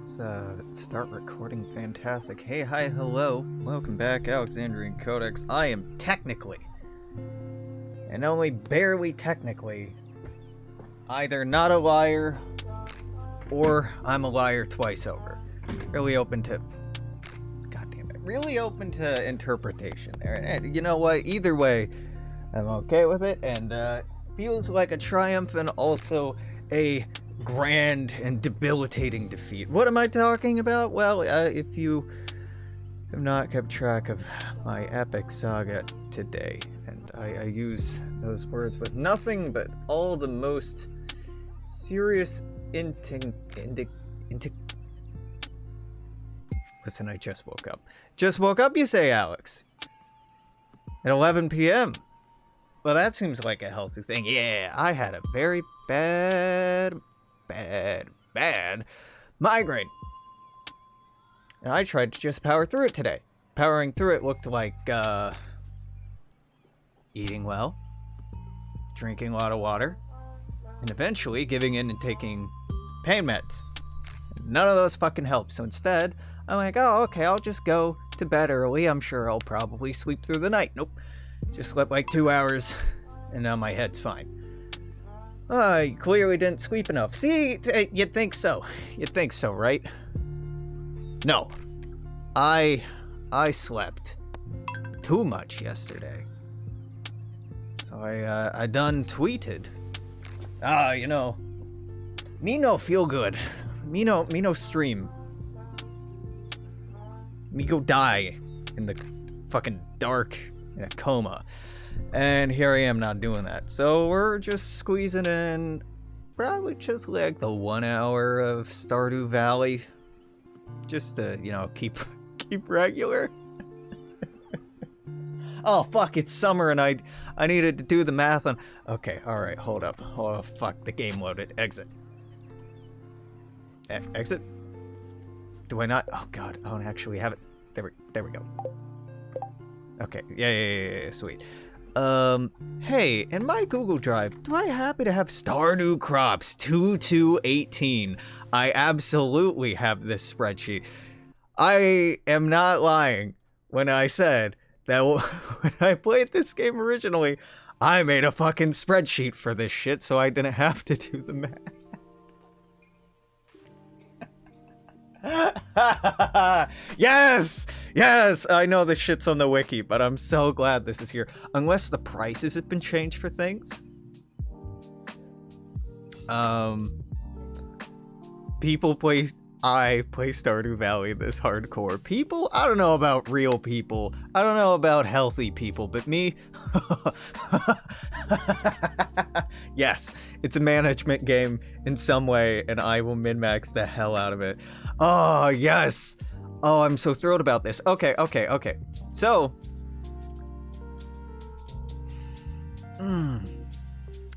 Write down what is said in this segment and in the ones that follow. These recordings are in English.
Start recording. Fantastic. Hey, hi, hello. Welcome back, Alexandrian Codex. I am technically, and only barely technically, either not a liar, or I'm a liar twice over. Really open to... God damn it. Really open to interpretation there. And you know what? Either way, I'm okay with it, and feels like a triumph and also a grand and debilitating defeat. What am I talking about? Well, if you have not kept track of my epic saga today, and I use those words with nothing but all the most serious Listen, I just woke up. Just woke up, you say, Alex? At 11 p.m.? Well, that seems like a healthy thing. Yeah, I had a very bad migraine. And I tried to just power through it today. Powering through it looked like, eating well, drinking a lot of water, and eventually giving in and taking pain meds. None of those fucking help, so instead, I'm like, oh, okay, I'll just go to bed early. I'm sure I'll probably sleep through the night. Nope. Just slept like 2 hours, and now my head's fine. You clearly didn't sleep enough. See, you'd think so. You'd think so, right? No. I slept too much yesterday. So I done tweeted. You know, me no feel good. Me no stream. Me go die in the fucking dark in a coma. And here I am not doing that. So we're just squeezing in probably just like the 1 hour of Stardew Valley. Just to, you know, keep regular. Oh fuck, it's summer and I needed to do the math on... Okay, alright, hold up. Oh fuck, the game loaded. Exit. Exit? Do I not? Oh god, I don't actually have it. There we go. Okay, yeah, sweet. Hey, in my Google Drive, do I happen to have Stardew Crops 2218? I absolutely have this spreadsheet. I am not lying when I said that when I played this game originally, I made a fucking spreadsheet for this shit so I didn't have to do the math. Yes, I know this shit's on the wiki, but I'm so glad this is here. Unless the prices have been changed for things. I play Stardew Valley this hardcore. People, I don't know about real people. I don't know about healthy people, but me, yes, it's a management game in some way, and I will min-max the hell out of it. Oh, yes. Oh, I'm so thrilled about this. Okay. So,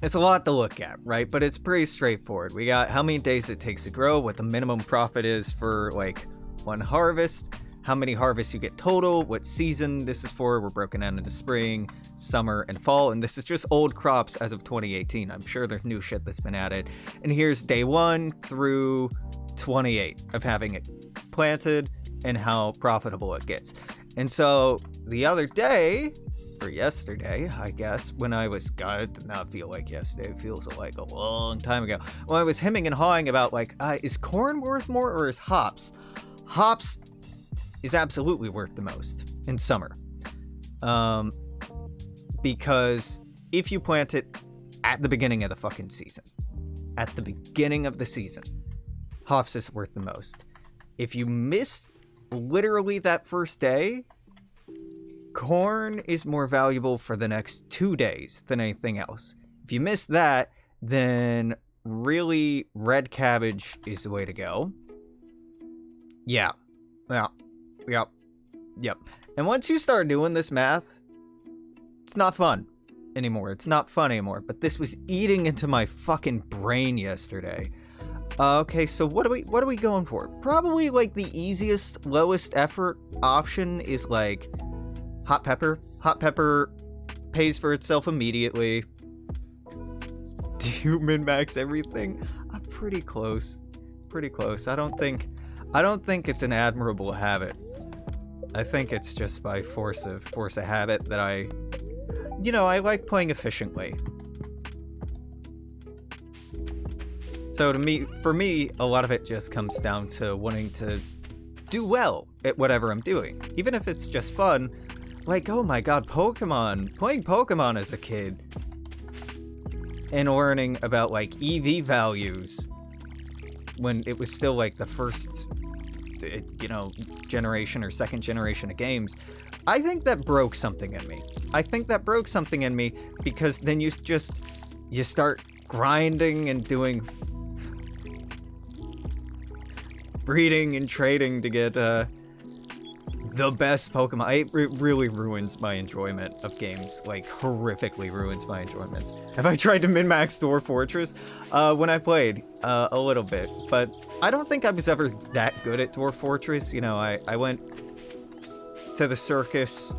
it's a lot to look at, right? But it's pretty straightforward. We got how many days it takes to grow, what the minimum profit is for, like, one harvest, how many harvests you get total, what season this is for. We're broken down into spring, summer, and fall, and this is just old crops as of 2018. I'm sure there's new shit that's been added. And here's day 1 through 28 of having it planted and how profitable it gets. And so the other day, or yesterday, I guess, when I was, God, it did not feel like yesterday, it feels like a long time ago, when I was hemming and hawing about, like, is corn worth more or is hops? Hops is absolutely worth the most in summer. Because if you plant it at the beginning of the fucking season, at the beginning of the season, hops is worth the most. If you miss literally that first day, corn is more valuable for the next 2 days than anything else. If you miss that, then really red cabbage is the way to go. Yeah. Yep. And once you start doing this math, it's not fun anymore. It's not fun anymore. But this was eating into my fucking brain yesterday. Okay, so what are we going for? Probably like the easiest, lowest effort option is like hot pepper. Hot pepper pays for itself immediately. Do you min-max everything? I'm pretty close. I don't think I don't think it's an admirable habit. I think it's just by force of habit that I like playing efficiently. So for me, a lot of it just comes down to wanting to do well at whatever I'm doing. Even if it's just fun, like, oh my god, Pokemon! Playing Pokemon as a kid and learning about, like, EV values when it was still, like, the first, generation or second generation of games, I think that broke something in me. I think that broke something in me because then you start grinding and doing breeding and trading to get the best Pokemon. It really ruins my enjoyment of games, like horrifically ruins my enjoyments. Have I tried to min-max Dwarf Fortress? When I played, a little bit, but I don't think I was ever that good at Dwarf Fortress. I went to the circus,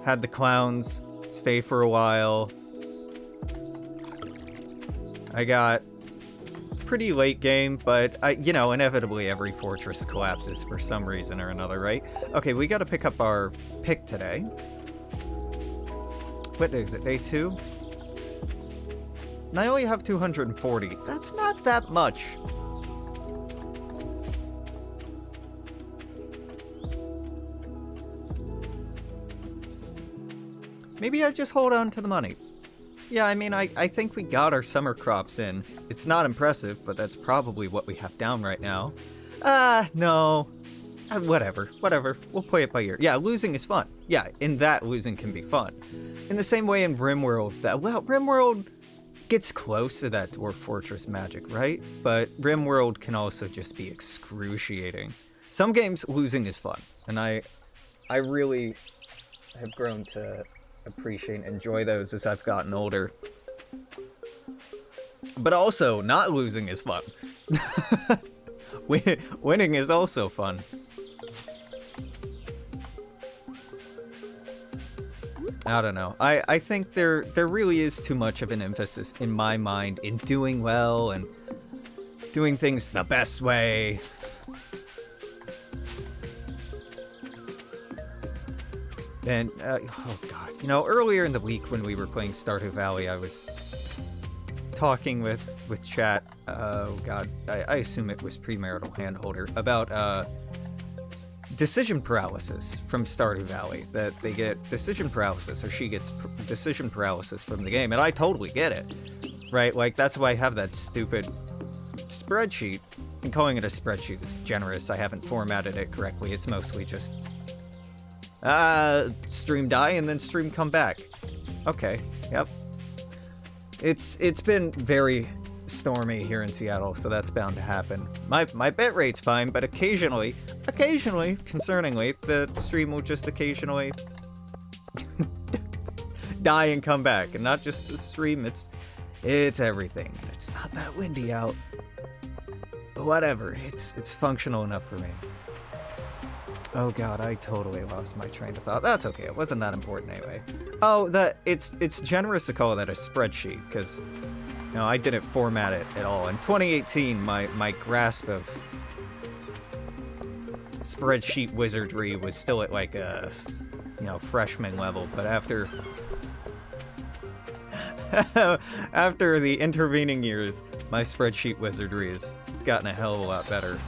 had the clowns stay for a while. I got pretty late game, but inevitably every fortress collapses for some reason or another, right? Okay, we gotta pick up our pick today. What day is it? Day 2? And I only have 240. That's not that much. Maybe I just hold on to the money. Yeah, I mean, I think we got our summer crops in. It's not impressive, but that's probably what we have down right now. No. Whatever. We'll play it by ear. Yeah, losing is fun. Yeah, in that, losing can be fun. In the same way in RimWorld, RimWorld gets close to that Dwarf Fortress magic, right? But RimWorld can also just be excruciating. Some games, losing is fun. And I really have grown to appreciate and enjoy those as I've gotten older. But also, not losing is fun. Winning is also fun. I don't know. I think there really is too much of an emphasis in my mind in doing well and doing things the best way. And, oh god, earlier in the week when we were playing Stardew Valley, I was talking with chat, oh god, I assume it was premarital handholder, about, decision paralysis from Stardew Valley, that they get decision paralysis, or she gets decision paralysis from the game, and I totally get it, right? Like, that's why I have that stupid spreadsheet, and calling it a spreadsheet is generous. I haven't formatted it correctly. It's mostly just stream die and then stream come back. Okay, yep. It's been very stormy here in Seattle, so that's bound to happen. My bit rate's fine, but occasionally, concerningly, the stream will just occasionally die and come back. And not just the stream, it's everything. It's not that windy out. But whatever, it's functional enough for me. Oh god, I totally lost my train of thought. That's okay, it wasn't that important anyway. Oh, it's generous to call that a spreadsheet, because I didn't format it at all. In 2018, my grasp of spreadsheet wizardry was still at like a freshman level, but after the intervening years, my spreadsheet wizardry has gotten a hell of a lot better.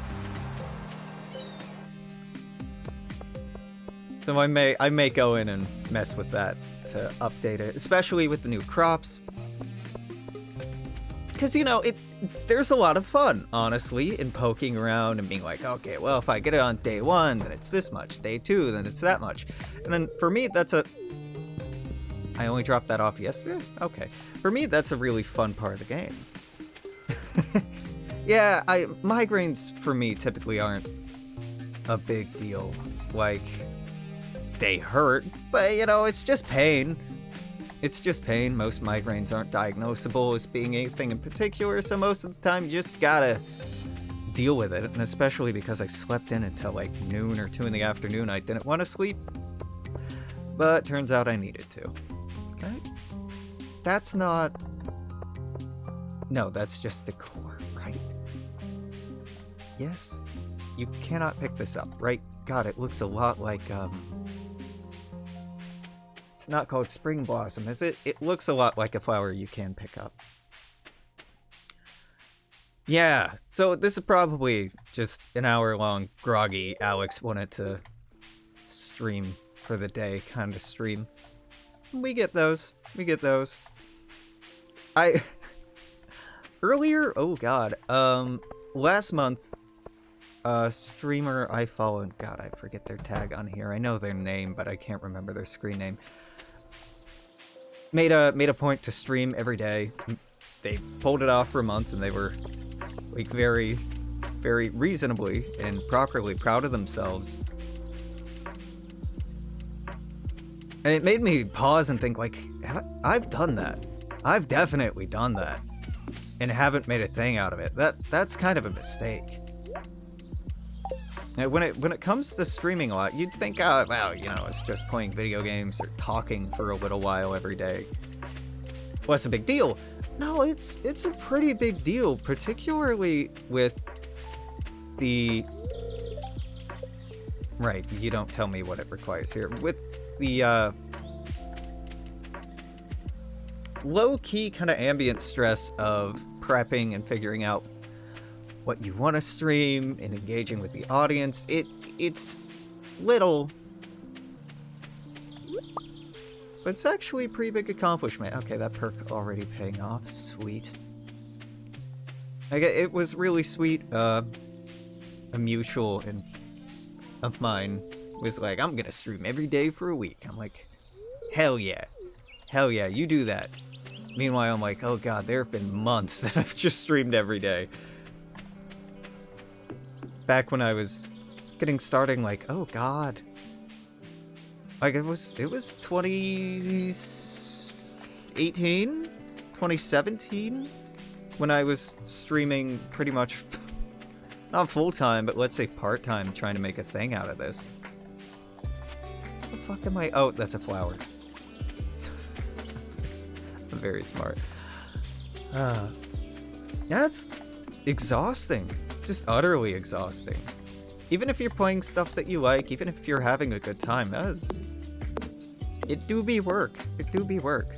So I may go in and mess with that to update it, especially with the new crops. Because, there's a lot of fun, honestly, in poking around and being like, okay, well, if I get it on day 1, then it's this much. Day 2, then it's that much. And then, for me, I only dropped that off yesterday? Okay. For me, that's a really fun part of the game. Yeah, migraines, for me, typically aren't a big deal. Like, they hurt, but, it's just pain. It's just pain. Most migraines aren't diagnosable as being anything in particular, so most of the time you just gotta deal with it, and especially because I slept in until like noon or 2 in the afternoon. I didn't want to sleep, but turns out I needed to. Okay? That's not... No, that's just decor, right? Yes? You cannot pick this up, right? God, it looks a lot like, It's not called spring blossom, is it? It looks a lot like a flower you can pick up. Yeah, so this is probably just an hour-long groggy Alex wanted to stream for the day kind of stream. We get those. We get those. Earlier, oh god, last month, streamer I followed, god, I forget their tag on here. I know their name, but I can't remember their screen name. Made a point to stream every day. They pulled it off for a month, and they were like very, very reasonably and properly proud of themselves. And it made me pause and think, like, I've done that. I've definitely done that, and haven't made a thing out of it. That's kind of a mistake. Now, when it comes to streaming a lot, you'd think, oh, wow, you know, it's just playing video games or talking for a little while every day. What's a big deal? No, it's a pretty big deal, particularly with the... Right, you don't tell me what it requires here. With the, low-key kind of ambient stress of prepping and figuring out what you want to stream and engaging with the audience, it's little, but it's actually a pretty big accomplishment. Okay, that perk already paying off. Sweet. It was really sweet. A mutual of mine was like, I'm gonna stream every day for a week. I'm like, hell yeah. Hell yeah, you do that. Meanwhile, I'm like, oh god, there have been months that I've just streamed every day. Back when I was getting started, like, oh god. Like, it was 2018? 2017? When I was streaming pretty much, not full-time, but let's say part-time, trying to make a thing out of this. What the fuck am I? Oh, that's a flower. I'm very smart. Yeah, it's exhausting. Just utterly exhausting. Even if you're playing stuff that you like, even if you're having a good time, it do be work. It do be work.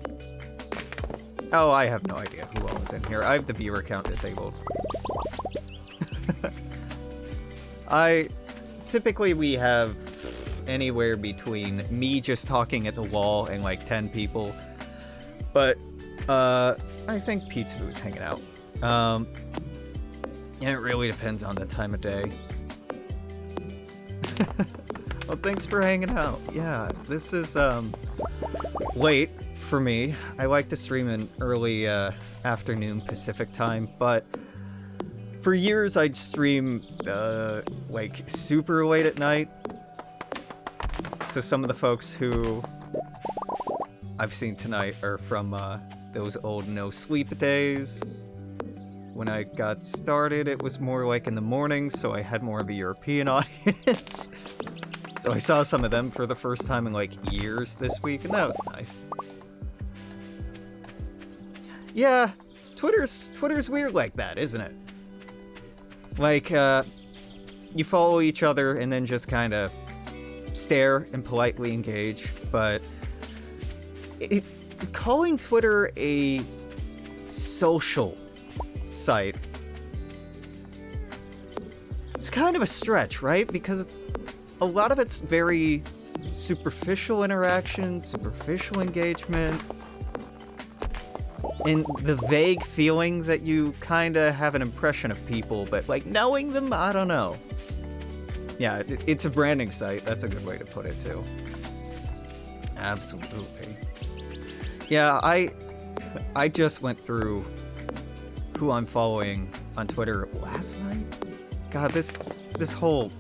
Oh, I have no idea who all is in here. I have the viewer count disabled. Typically we have anywhere between me just talking at the wall and like 10 people. But, I think Pizza was hanging out. And it really depends on the time of day. Well, thanks for hanging out. Yeah, this is, late for me. I like to stream in early, afternoon Pacific time, but for years I'd stream, like, super late at night. So some of the folks who I've seen tonight are from, those old no-sleep days. When I got started, it was more like in the morning, so I had more of a European audience. So I saw some of them for the first time in, like, years this week, and that was nice. Yeah, Twitter's weird like that, isn't it? Like, you follow each other and then just kind of stare and politely engage, but calling Twitter a social site, it's kind of a stretch, right? Because a lot of it's very superficial interaction, superficial engagement, and the vague feeling that you kind of have an impression of people, but like knowing them, I don't know. Yeah, it's a branding site. That's a good way to put it too. Absolutely. Yeah, I just went through who I'm following on Twitter last night. God, this whole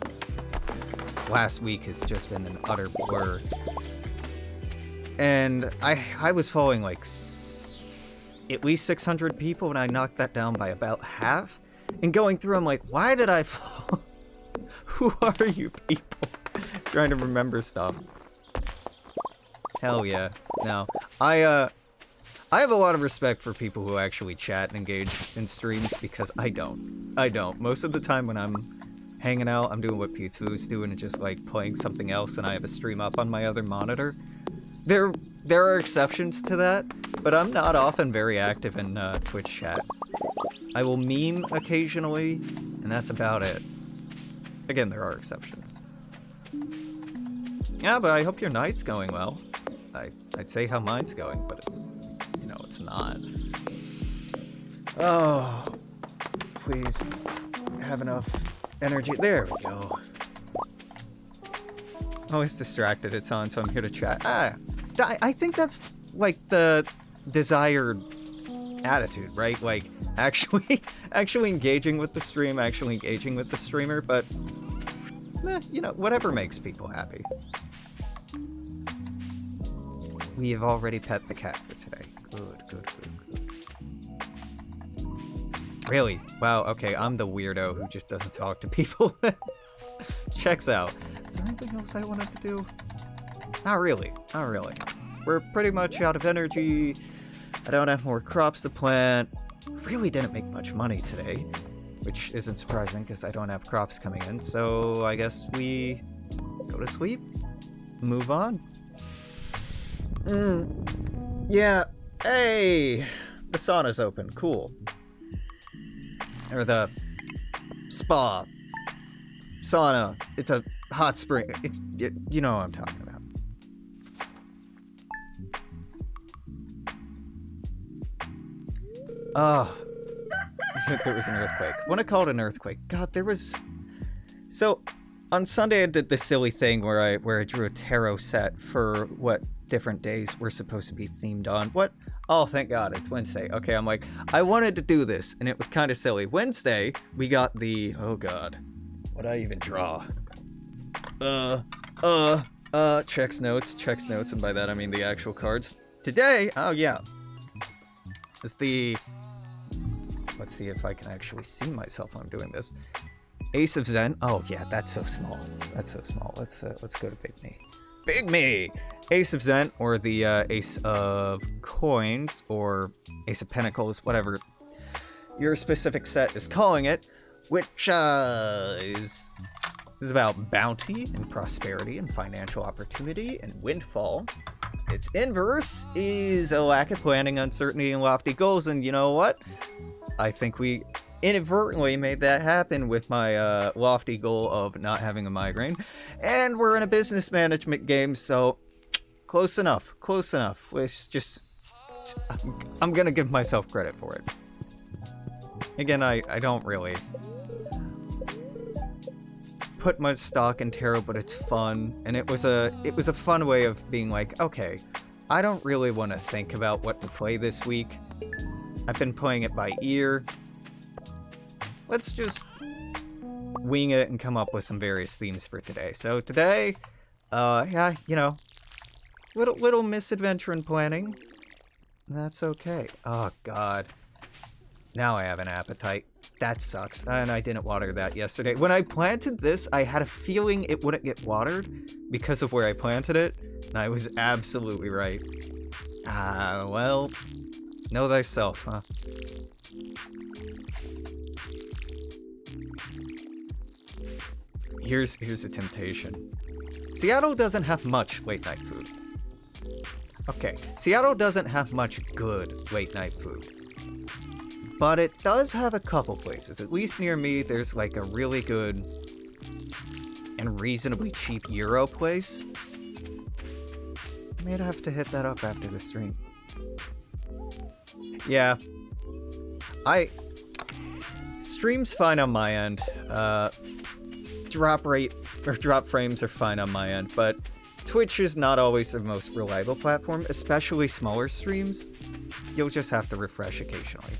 last week has just been an utter blur. And I was following like at least 600 people, and I knocked that down by about half. And going through, I'm like, why did I follow? Who are you people? Trying to remember stuff. Hell yeah. No. I have a lot of respect for people who actually chat and engage in streams because I don't. Most of the time when I'm hanging out, I'm doing what Pizzu's doing and just like playing something else, and I have a stream up on my other monitor. There are exceptions to that, but I'm not often very active in Twitch chat. I will meme occasionally, and that's about it. Again, there are exceptions. Yeah, but I hope your night's going well. I'd say how mine's going, but it's, you know, it's not. Oh, please have enough energy. There we go. Always distracted, it's on, so I'm here to chat. I think that's like the desired attitude, right? Like actually engaging with the stream, actually engaging with the streamer, but you know, whatever makes people happy. We have already pet the cat for today. Good. Really? Wow, okay, I'm the weirdo who just doesn't talk to people. Checks out. Is there anything else I wanted to do? Not really. We're pretty much out of energy. I don't have more crops to plant. Really didn't make much money today, which isn't surprising because I don't have crops coming in. So I guess we go to sleep, move on. Yeah. Hey, the sauna's open. Cool. Or the spa. Sauna. It's a hot spring. You know what I'm talking about. Oh, there was an earthquake. When I called an earthquake, God, there was. So, on Sunday I did this silly thing where I drew a tarot set for what different days were supposed to be themed on. What? Oh, thank God, it's Wednesday. Okay, I'm like, I wanted to do this, and it was kind of silly. Wednesday, we got the. Oh God, what'd I even draw? Checks notes, and by that I mean the actual cards. Today, oh yeah, it's the. Let's see if I can actually see myself when I'm doing this. Ace of Zen. Oh yeah, that's so small. Let's go to Big Me. Big Me! Ace of Zen, or the Ace of Coins, or Ace of Pentacles, whatever your specific set is calling it, which is about bounty and prosperity and financial opportunity and windfall. Its inverse is a lack of planning, uncertainty, and lofty goals, and you know what? I think we inadvertently made that happen with my lofty goal of not having a migraine. And we're in a business management game, so close enough. It's just, I'm gonna give myself credit for it. Again, I don't really put much stock in tarot, but it's fun, and it was a fun way of being like, okay, I don't really want to think about what to play this week. I've been playing it by ear. Let's just wing it and come up with some various themes for today. So today, yeah, you know, little misadventure in planning. That's okay. Oh God. Now I have an appetite. That sucks. And I didn't water that yesterday. When I planted this, I had a feeling it wouldn't get watered because of where I planted it. And I was absolutely right. Well, know thyself, huh? Here's a temptation. Seattle doesn't have much late night food. Okay, Seattle doesn't have much good late night food. But it does have a couple places. At least near me, there's like a really good and reasonably cheap Euro place. I may have to hit that up after the stream. Yeah. Stream's fine on my end. Drop rate or drop frames are fine on my end, but Twitch is not always the most reliable platform, especially smaller streams. You'll just have to refresh occasionally.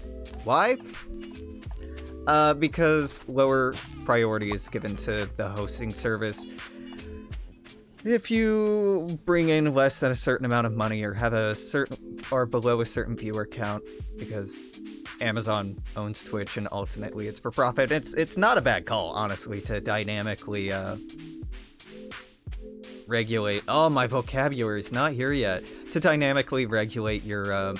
Why? Because lower priority is given to the hosting service. If you bring in less than a certain amount of money or have a certain or below a certain viewer count, because Amazon owns Twitch and ultimately it's for profit, it's not a bad call, honestly, to dynamically regulate. Oh, my vocabulary is not here yet. To dynamically regulate your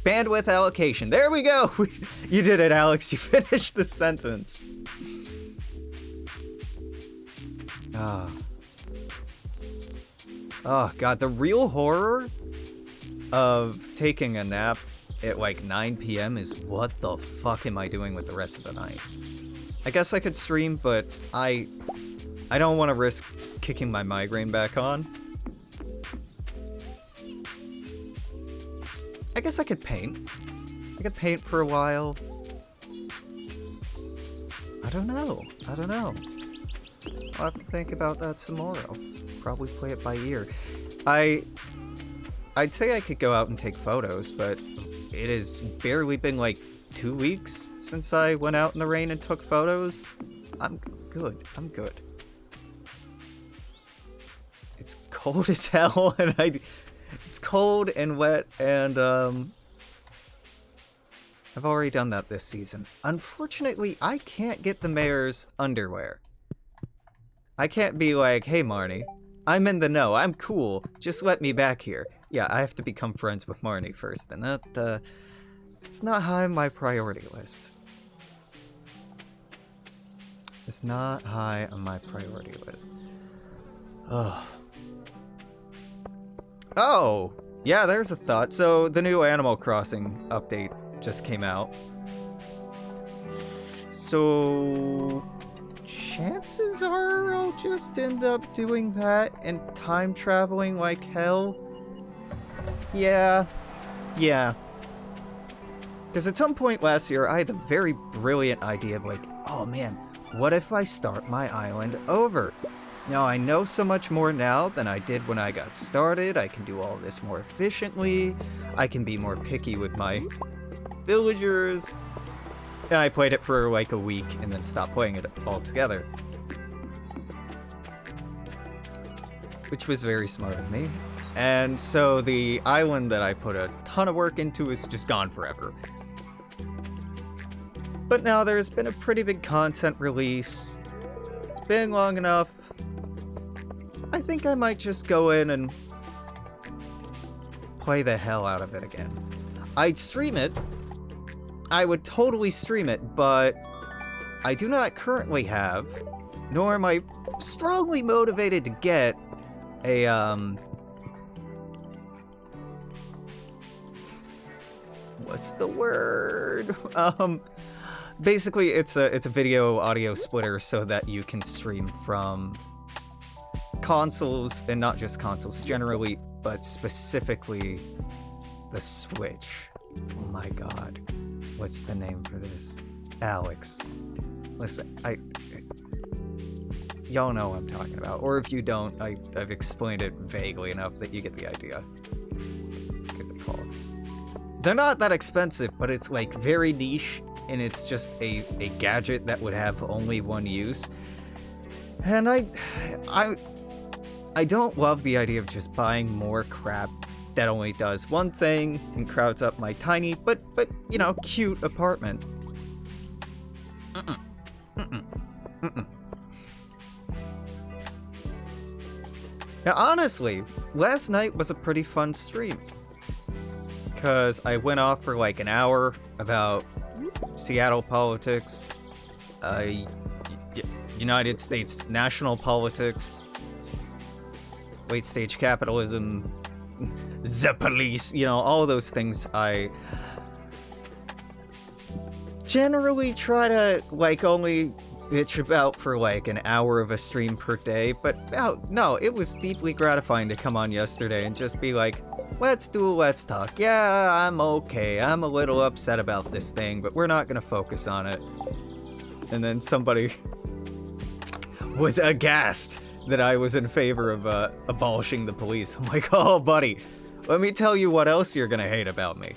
Bandwidth allocation. There we go! You did it, Alex. You finished the sentence. Ah. Oh, God. The real horror of taking a nap at like 9 p.m. is what the fuck am I doing with the rest of the night? I guess I could stream, but I don't want to risk kicking my migraine back on. I guess I could paint. I could paint for a while. I don't know. I'll have to think about that tomorrow. Probably play it by ear. I'd say I could go out and take photos, but it has barely been like 2 weeks since I went out in the rain and took photos. I'm good. It's cold as hell, and it's cold and wet, and I've already done that this season. Unfortunately, I can't get the mayor's underwear. I can't be like, hey Marnie, I'm in the know, I'm cool, just let me back here. Yeah, I have to become friends with Marnie first, and that, it's not high on my priority list. It's not high on my priority list. Ugh. Oh, yeah, there's a thought. So, the new Animal Crossing update just came out. So, chances are I'll just end up doing that and time traveling like hell. Yeah. Because at some point last year, I had the very brilliant idea of like, oh man, what if I start my island over? Now, I know so much more now than I did when I got started. I can do all this more efficiently. I can be more picky with my villagers. And I played it for like a week and then stopped playing it altogether. Which was very smart of me. And so the island that I put a ton of work into is just gone forever. But now there's been a pretty big content release. It's been long enough. I think I might just go in and play the hell out of it again. I'd stream it. I would totally stream it, but I do not currently have, nor am I strongly motivated to get a, what's the word? Basically, it's a video audio splitter so that you can stream from consoles, and not just consoles generally, but specifically the Switch. Oh my god. What's the name for this? Alex. Listen, y'all know what I'm talking about. Or if you don't, I've explained it vaguely enough that you get the idea. What is it called? They're not that expensive, but it's like very niche, and it's just a gadget that would have only one use. And I don't love the idea of just buying more crap that only does one thing and crowds up my tiny, but you know, cute apartment. Now, honestly, last night was a pretty fun stream. Because I went off for like an hour about Seattle politics, United States national politics, late stage capitalism, the police, you know, all of those things I generally try to like only bitch about for like an hour of a stream per day, but no, it was deeply gratifying to come on yesterday and just be like, let's talk. Yeah, I'm okay. I'm a little upset about this thing, but we're not gonna focus on it. And then somebody was aghast that I was in favor of abolishing the police. I'm like, oh, buddy, let me tell you what else you're gonna hate about me.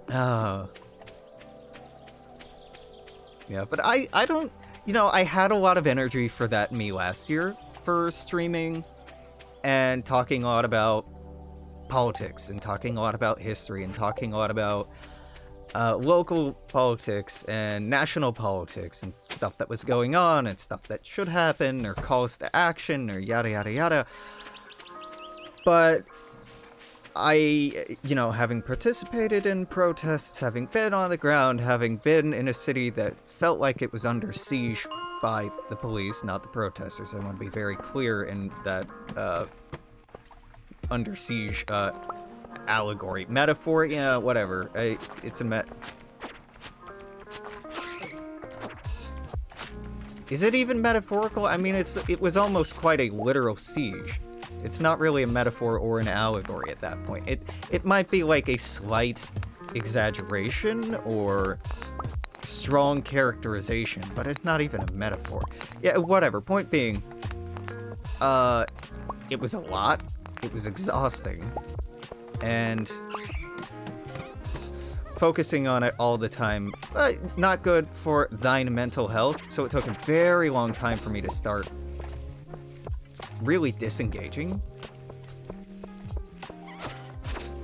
Oh. Yeah, but I don't, you know, I had a lot of energy for that me last year for streaming and talking a lot about politics and talking a lot about history and talking a lot about local politics and national politics and stuff that was going on and stuff that should happen or calls to action or yada yada yada. But having participated in protests, having been on the ground, having been in a city that felt like it was under siege by the police, not the protesters. I want to be very clear in that under siege allegory. Metaphor, yeah, whatever. It's a Is it even metaphorical? I mean, it was almost quite a literal siege. It's not really a metaphor or an allegory at that point. It might be like a slight exaggeration or strong characterization, but it's not even a metaphor. Yeah, whatever. Point being, it was a lot. It was exhausting. And focusing on it all the time, not good for thine mental health, so it took a very long time for me to start really disengaging.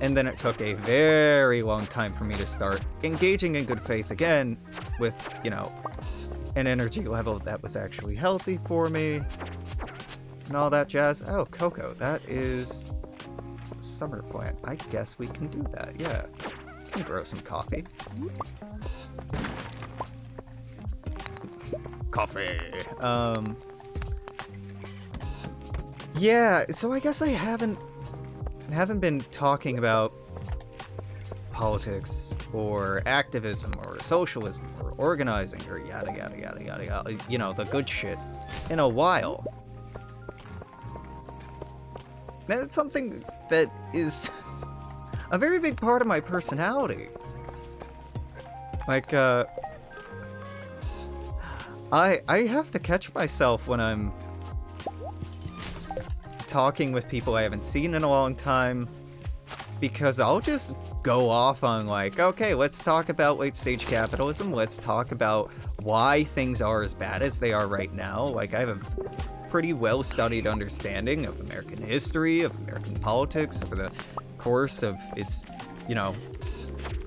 And then it took a very long time for me to start engaging in good faith again with, an energy level that was actually healthy for me and all that jazz. Oh, cocoa, that is a summer plant. I guess we can do that, yeah. Can grow some coffee. Coffee. Yeah, so I guess I haven't been talking about politics or activism or socialism or organizing or yada yada yada yada yada, the good shit, in a while. That's something that is a very big part of my personality. Like, I have to catch myself when I'm talking with people I haven't seen in a long time, because I'll just go off on like, okay, let's talk about late stage capitalism, let's talk about why things are as bad as they are right now. Like, I have a pretty well studied understanding of American history, of American politics, over the course of its,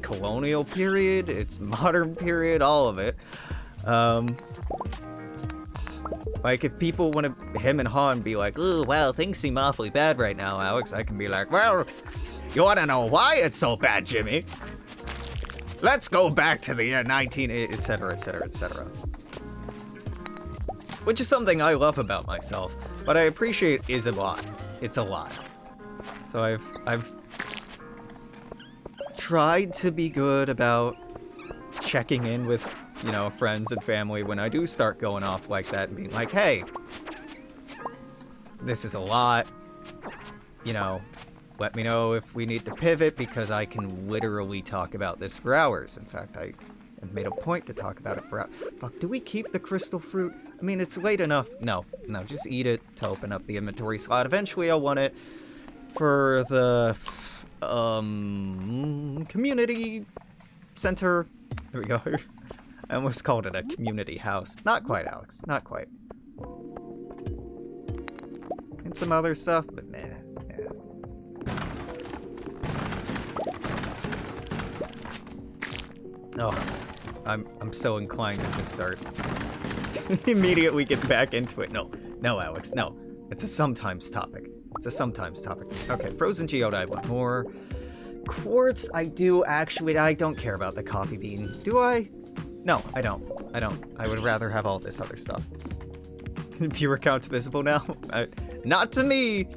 colonial period, its modern period, all of it. Like, if people want to hem and haw and be like, ooh, wow, things seem awfully bad right now, Alex, I can be like, well, you want to know why it's so bad, Jimmy? Let's go back to the year 19, etc., etc., etc. Which is something I love about myself, but I appreciate is a lot. It's a lot. So I've tried to be good about checking in with, friends and family when I do start going off like that and being like, hey, this is a lot, let me know if we need to pivot, because I can literally talk about this for hours. In fact, I have made a point to talk about it for hours. Fuck, do we keep the crystal fruit? I mean, it's late enough. No, just eat it to open up the inventory slot. Eventually I'll want it for the, community center. There we go. I almost called it a community house. Not quite, Alex. Not quite. And some other stuff, but nah. Oh, I'm so inclined to just start immediately get back into it. No, Alex, no. It's a sometimes topic. Okay, frozen geode, I want more. Quartz, I do actually. I don't care about the coffee bean. Do I? No, I don't. I would rather have all this other stuff. Viewer account's visible now? Not to me.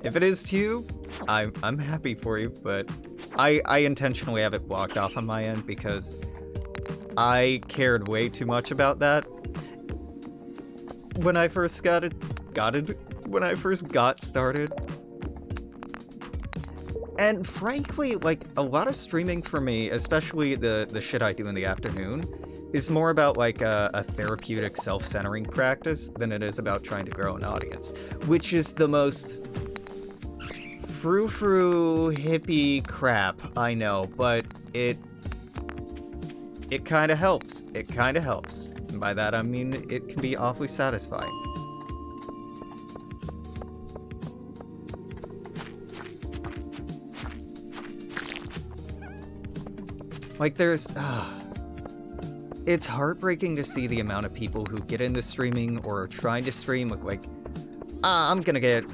If it is to you, I'm happy for you, but I intentionally have it blocked off on my end because I cared way too much about that when I first got started. And frankly, like, a lot of streaming for me, especially the shit I do in the afternoon, is more about like a therapeutic self-centering practice than it is about trying to grow an audience, which is the most frou-frou hippie crap, I know, but it kind of helps. And by that I mean it can be awfully satisfying. Like, it's heartbreaking to see the amount of people who get into streaming or are trying to stream look like, I'm gonna get,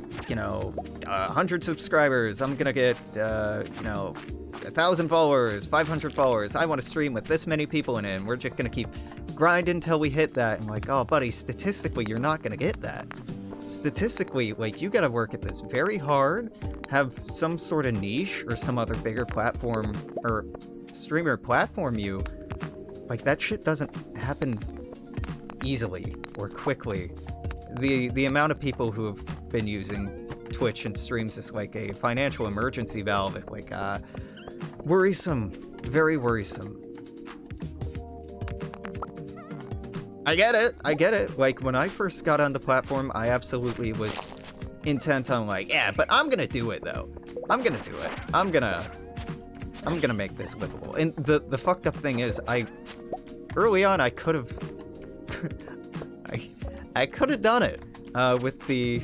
100 subscribers, I'm gonna get, you know, 1,000 followers, 500 followers. I want to stream with this many people in it, and we're just gonna keep grinding until we hit that. And like, oh, buddy, statistically, you're not gonna get that. Statistically, like, you gotta work at this very hard, have some sort of niche or some other bigger platform or streamer platform you. Like, that shit doesn't happen easily or quickly. The amount of people who have been using Twitch and streams is like a financial emergency valve. Like, worrisome. Very worrisome. I get it. Like, when I first got on the platform, I absolutely was intent on like, yeah, but I'm gonna do it though. I'm gonna do it. I'm gonna make this livable. And the fucked up thing is, early on I could have I could have done it with the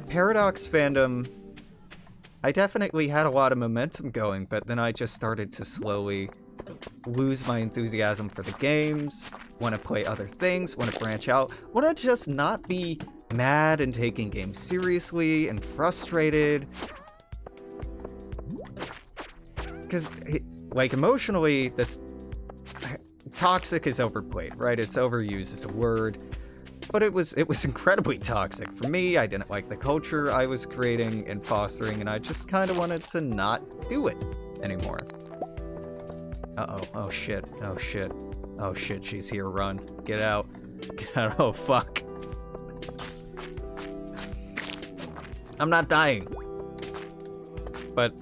Paradox fandom. I definitely had a lot of momentum going, but then I just started to slowly lose my enthusiasm for the games, want to play other things, want to branch out, want to just not be mad and taking games seriously and frustrated. Because, like, emotionally, that's... toxic is overplayed, right? It's overused as a word. But it was incredibly toxic. For me, I didn't like the culture I was creating and fostering, and I just kind of wanted to not do it anymore. Uh-oh. Oh, shit. Oh, shit. Oh, shit. She's here. Run. Get out. Get out. Oh, fuck. I'm not dying. But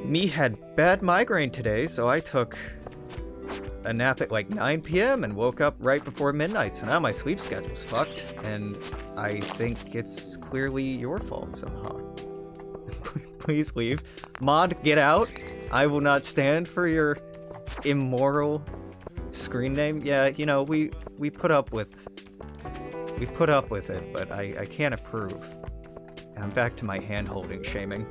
Me had bad migraine today, so I took a nap at like 9 p.m. and woke up right before midnight, so now my sleep schedule's fucked, and I think it's clearly your fault somehow. Please leave. Mod, get out. I will not stand for your immoral screen name. Yeah, you know, we put up with it, but I can't approve. I'm back to my hand-holding shaming.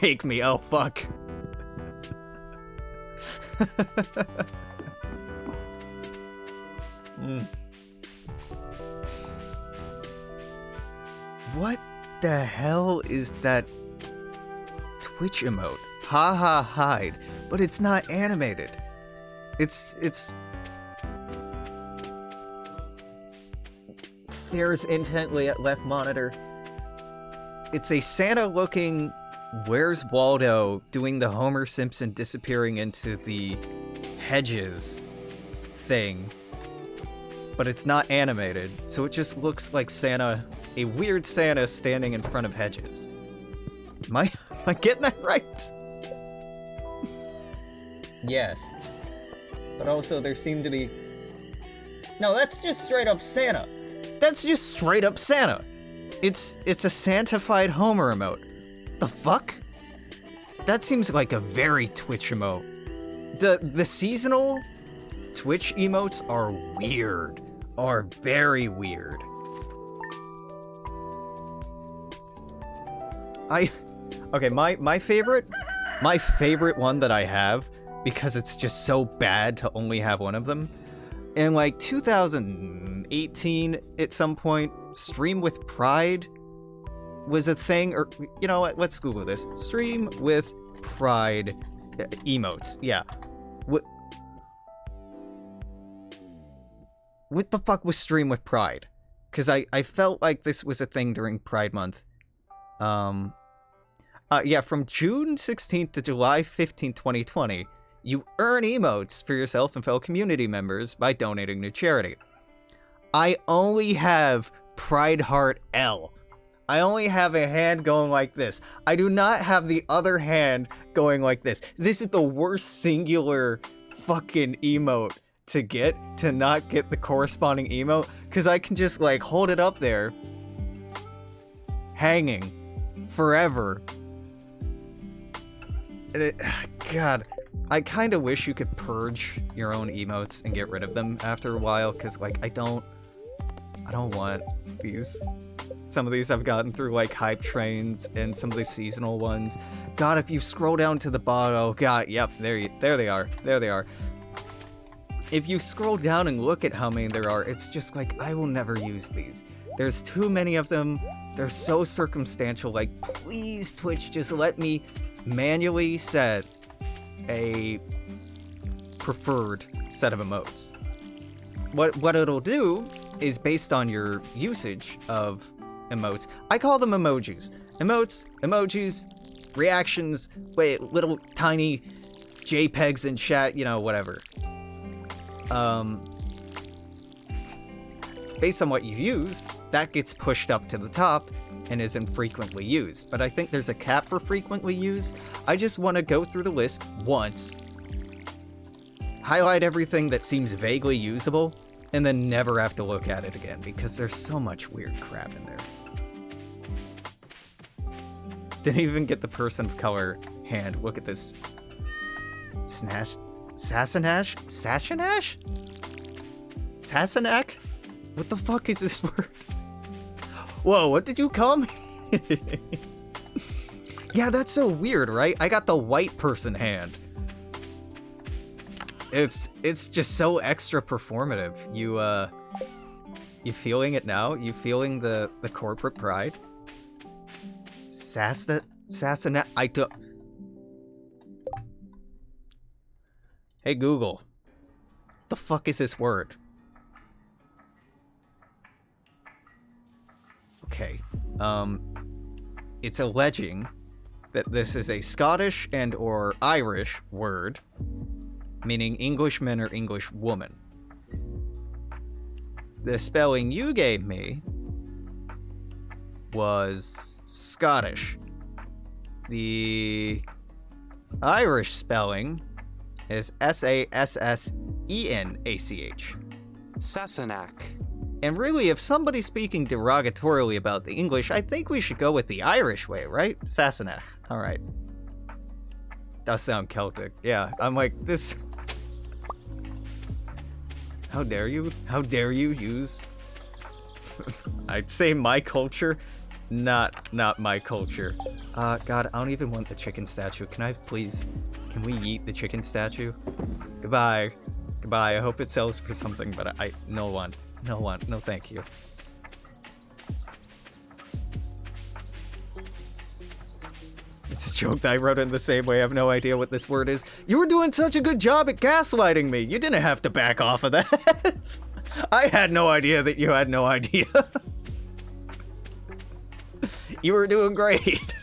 Make me, oh fuck. What the hell is that Twitch emote? Ha ha hide, but it's not animated. It's stares intently at left monitor. It's a Santa-looking Where's Waldo doing the Homer Simpson disappearing into the hedges thing, but it's not animated, so it just looks like Santa, a weird Santa standing in front of hedges. Am I getting that right? Yes. But also there seem to be... No, that's just straight up Santa. That's just straight up Santa. It's a Santified Homer emote. The fuck? That seems like a very Twitch emote. The seasonal Twitch emotes are weird. Are very weird. Okay, my favorite one that I have, because it's just so bad to only have one of them, in like 2018 at some point, Stream with Pride was a thing, or you know what, let's Google this. Stream with Pride emotes. Yeah. What the fuck was Stream with Pride? Because I felt like this was a thing during Pride Month. Yeah, from June 16th to July 15th, 2020, you earn emotes for yourself and fellow community members by donating to charity. I only have Pride Heart L. I only have a hand going like this. I do not have the other hand going like this. This is the worst singular fucking emote to not get the corresponding emote, because I can just like hold it up there, hanging forever. And God, I kind of wish you could purge your own emotes and get rid of them after a while, because like I don't want these. Some of these I've gotten through like hype trains, and some of the seasonal ones. God, if you scroll down to the bottom, oh god, yep, there they are. if you scroll down and look at how many there are, it's just like, I will never use these. There's too many of them. They're so circumstantial. Like, please, Twitch, just let me manually set a preferred set of emotes. What it'll do is, based on your usage of emotes, I call them emojis. Emotes, emojis, reactions, little tiny JPEGs in chat, you know, whatever. Based on what you use, that gets pushed up to the top and isn't frequently used. But I think there's a cap for frequently used. I just want to go through the list once, highlight everything that seems vaguely usable, and then never have to look at it again, because there's so much weird crap in there. Didn't even get the person of color hand. Look at this. Sasanash? Sasanac? What the fuck is this word? Whoa, what did you call me? Yeah, that's so weird, right? I got the white person hand. It's just so extra performative. You feeling it now? You feeling the corporate pride? Sasanac? I don't... Hey Google, the fuck is this word? Okay, it's alleging that this is a Scottish and or Irish word, meaning Englishman or English woman. The spelling you gave me was Scottish. The Irish spelling is Sassenach. Sassenach. And really, if somebody's speaking derogatorily about the English, I think we should go with the Irish way, right? Sassenach. Alright. Does sound Celtic. Yeah, I'm like, this... How dare you? How dare you use... I'd say my culture. Not my culture. God, I don't even want the chicken statue. Can I please... Can we eat the chicken statue? Goodbye. Goodbye. I hope it sells for something, but no one. No thank you. It's a joke that I wrote it in the same way. I have no idea what this word is. You were doing such a good job at gaslighting me. You didn't have to back off of that. I had no idea that you had no idea. You were doing great.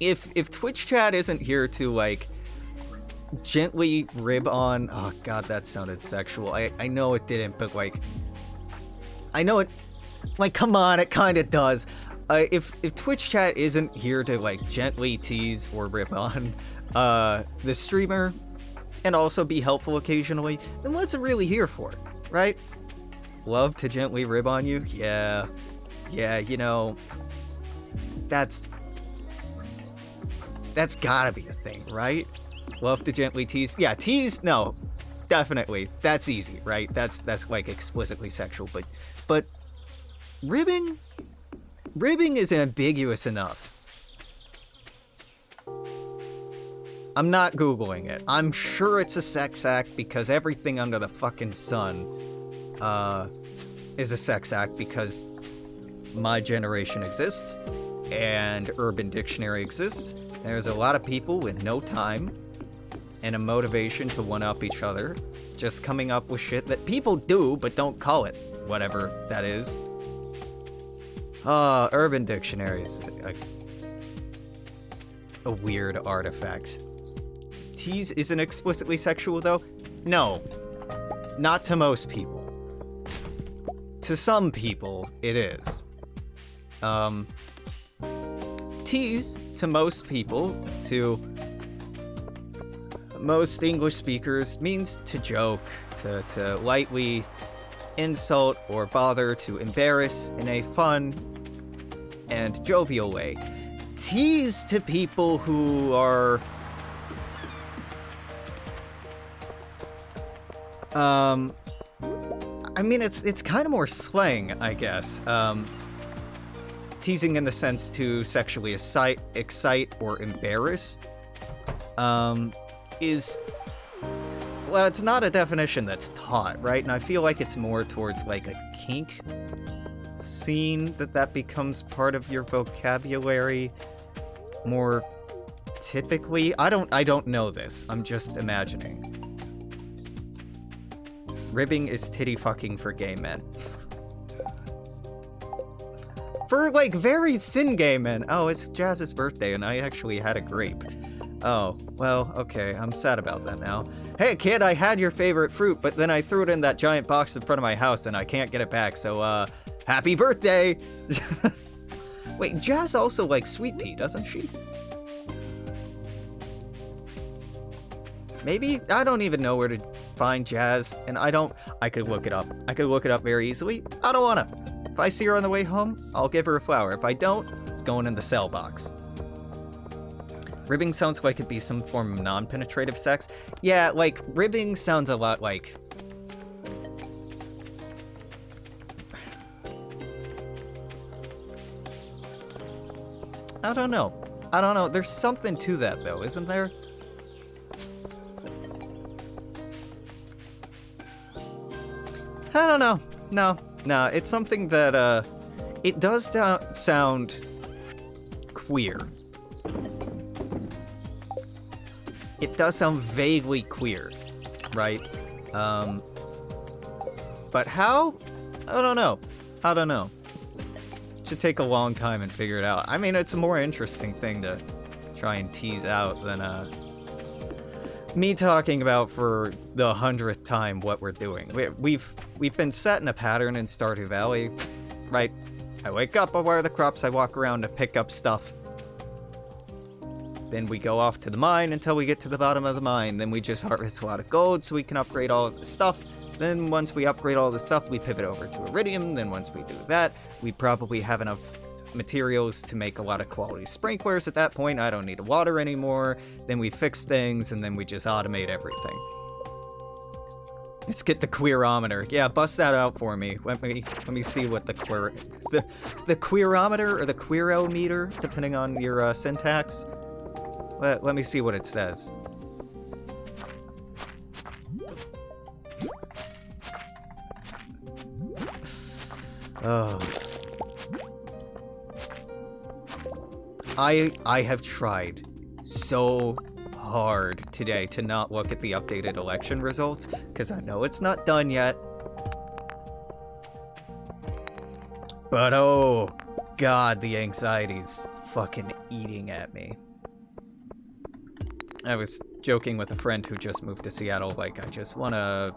If Twitch chat isn't here to, like, gently rib on... Oh, God, that sounded sexual. I know it didn't, but, like... I know it... Like, come on, it kind of does. If Twitch chat isn't here to, like, gently tease or rib on the streamer, and also be helpful occasionally, then what's it really here for, right? Love to gently rib on you? Yeah, you know... That's gotta be a thing, right? Love to gently tease. Yeah, tease, no. Definitely. That's easy, right? That's like explicitly sexual, but ribbing is ambiguous enough. I'm not Googling it. I'm sure it's a sex act because everything under the fucking sun is a sex act because my generation exists and Urban Dictionary exists. There's a lot of people with no time and a motivation to one-up each other, just coming up with shit that people do, but don't call it whatever that is. Urban Dictionary's a weird artifact. Tease isn't explicitly sexual, though? No. Not to most people. To some people, it is. Tease, to most people, to most English speakers, means to joke, to lightly insult or bother, to embarrass in a fun and jovial way. Tease to people who are... I mean, it's kind of more slang, I guess. Teasing in the sense to sexually excite or embarrass. is... Well, it's not a definition that's taught, right? And I feel like it's more towards, like, a kink scene that becomes part of your vocabulary more typically. I don't know this. I'm just imagining. Ribbing is titty fucking for gay men. For, like, very thin gay men. Oh, it's Jazz's birthday, and I actually had a grape. Oh, well, okay, I'm sad about that now. Hey, kid, I had your favorite fruit, but then I threw it in that giant box in front of my house, and I can't get it back, so, happy birthday! Wait, Jazz also likes sweet pea, doesn't she? Maybe? I don't even know where to find Jazz, and I could look it up. I could look it up very easily. I don't wanna. If I see her on the way home, I'll give her a flower. If I don't, it's going in the cell box. Ribbing sounds like it'd be some form of non-penetrative sex. Yeah, like, ribbing sounds a lot like... I don't know. There's something to that, though, isn't there? I don't know. No, it's something that, it does sound queer. It does sound vaguely queer, right? But how? I don't know. Should take a long time and figure it out. I mean, it's a more interesting thing to try and tease out than, me talking about for the 100th time what we're doing. We've been set in a pattern in Stardew Valley, right? I wake up, I water the crops, I walk around to pick up stuff. Then we go off to the mine until we get to the bottom of the mine. Then we just harvest a lot of gold so we can upgrade all of the stuff. Then once we upgrade all the stuff, we pivot over to iridium. Then once we do that, we probably have enough materials to make a lot of quality sprinklers. At that point, I don't need to water anymore. Then we fix things, and then we just automate everything. Let's get the queerometer. Yeah, bust that out for me. Let me see what the queerometer or the queerometer, depending on your syntax. Let me see what it says. Oh. I have tried so hard today to not look at the updated election results, because I know it's not done yet. But oh god, the anxiety's fucking eating at me. I was joking with a friend who just moved to Seattle, like, I just want to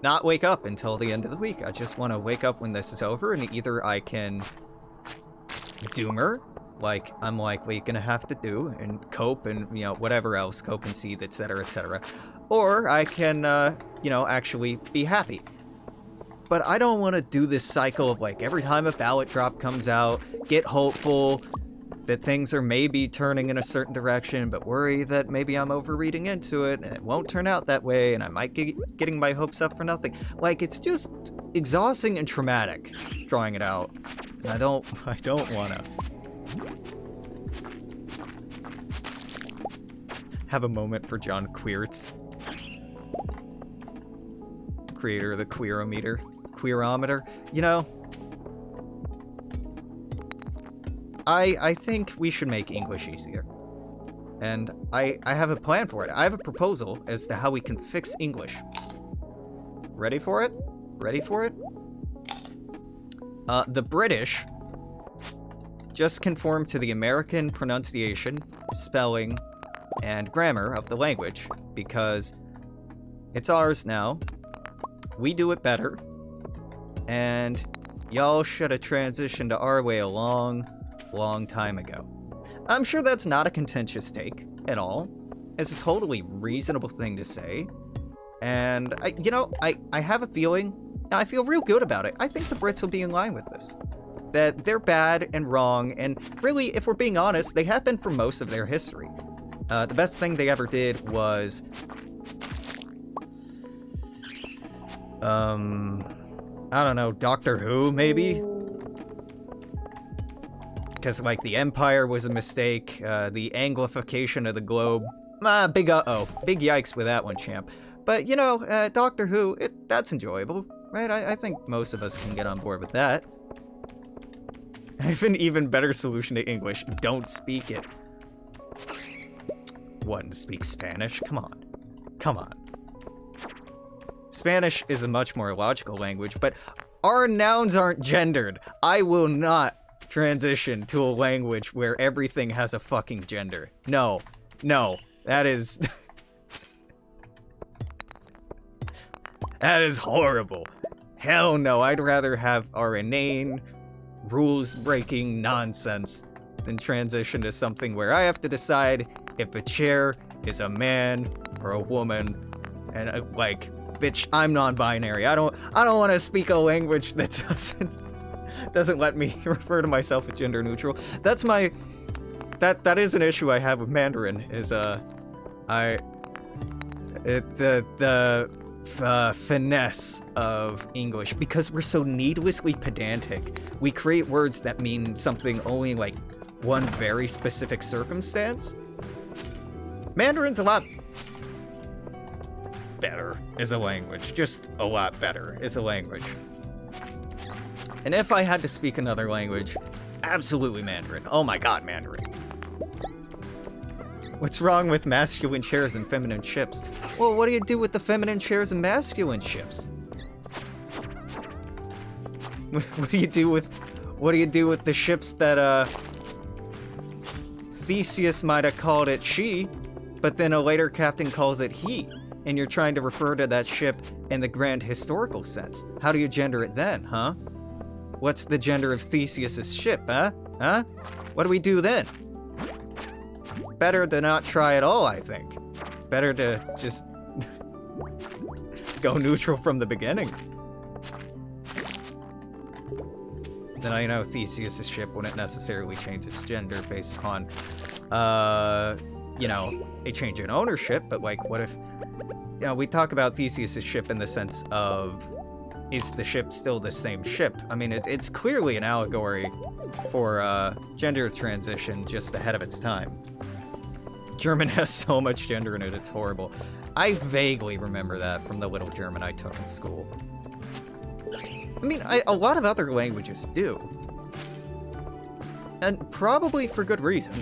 not wake up until the end of the week. I just want to wake up when this is over, and either I can doomer, like I'm likely gonna have to do, and cope, and, you know, whatever else, cope and seethe, etc., etc., or I can, you know, actually be happy. But I don't want to do this cycle of, like, every time a ballot drop comes out, get hopeful that things are maybe turning in a certain direction, but worry that maybe I'm overreading into it and it won't turn out that way, and I might be getting my hopes up for nothing. Like, it's just exhausting and traumatic drawing it out. And I don't want to have a moment for John Queertz, creator of the queerometer. You know, I think we should make English easier. And I have a plan for it. I have a proposal as to how we can fix English. Ready for it? The British just conform to the American pronunciation, spelling, and grammar of the language, because it's ours now. We do it better. And y'all should have transitioned to our way a long time ago. I'm sure that's not a contentious take at all. It's a totally reasonable thing to say. And, I have a feeling, I feel real good about it. I think the Brits will be in line with this. That they're bad and wrong, and really, if we're being honest, they have been for most of their history. The best thing they ever did was... I don't know, Doctor Who, maybe? because, like, the Empire was a mistake, the Anglification of the globe, big uh-oh, big yikes with that one, champ. But, you know, Doctor Who, that's enjoyable, right? I think most of us can get on board with that. I have an even better solution to English. Don't speak it. What, speak Spanish? Come on. Come on. Spanish is a much more logical language, but our nouns aren't gendered. I will not transition to a language where everything has a fucking gender. No. No. That is... that is horrible. Hell no, I'd rather have our inane, rules-breaking nonsense than transition to something where I have to decide if a chair is a man or a woman, and like, bitch, I'm non-binary. I don't want to speak a language that doesn't let me refer to myself as gender neutral. That's my that is an issue I have with Mandarin. Is the finesse of English, because we're so needlessly pedantic. We create words that mean something only like one very specific circumstance. Mandarin's a lot better as a language. Just a lot better as a language. And if I had to speak another language, absolutely Mandarin. Oh my god, Mandarin. What's wrong with masculine chairs and feminine ships? Well, what do you do with the feminine chairs and masculine ships? What do you do with the ships that Theseus might have called it she, but then a later captain calls it he, and you're trying to refer to that ship in the grand historical sense? How do you gender it then, huh? What's the gender of Theseus's ship, huh? Huh? What do we do then? Better to not try at all, I think. Better to just go neutral from the beginning. Then I know Theseus's ship wouldn't necessarily change its gender based upon, you know, a change in ownership, but like, what if, you know, we talk about Theseus's ship in the sense of, is the ship still the same ship? I mean, it's clearly an allegory for gender transition just ahead of its time. German has so much gender in it, it's horrible. I vaguely remember that from the little German I took in school. I mean, a lot of other languages do. And probably for good reason.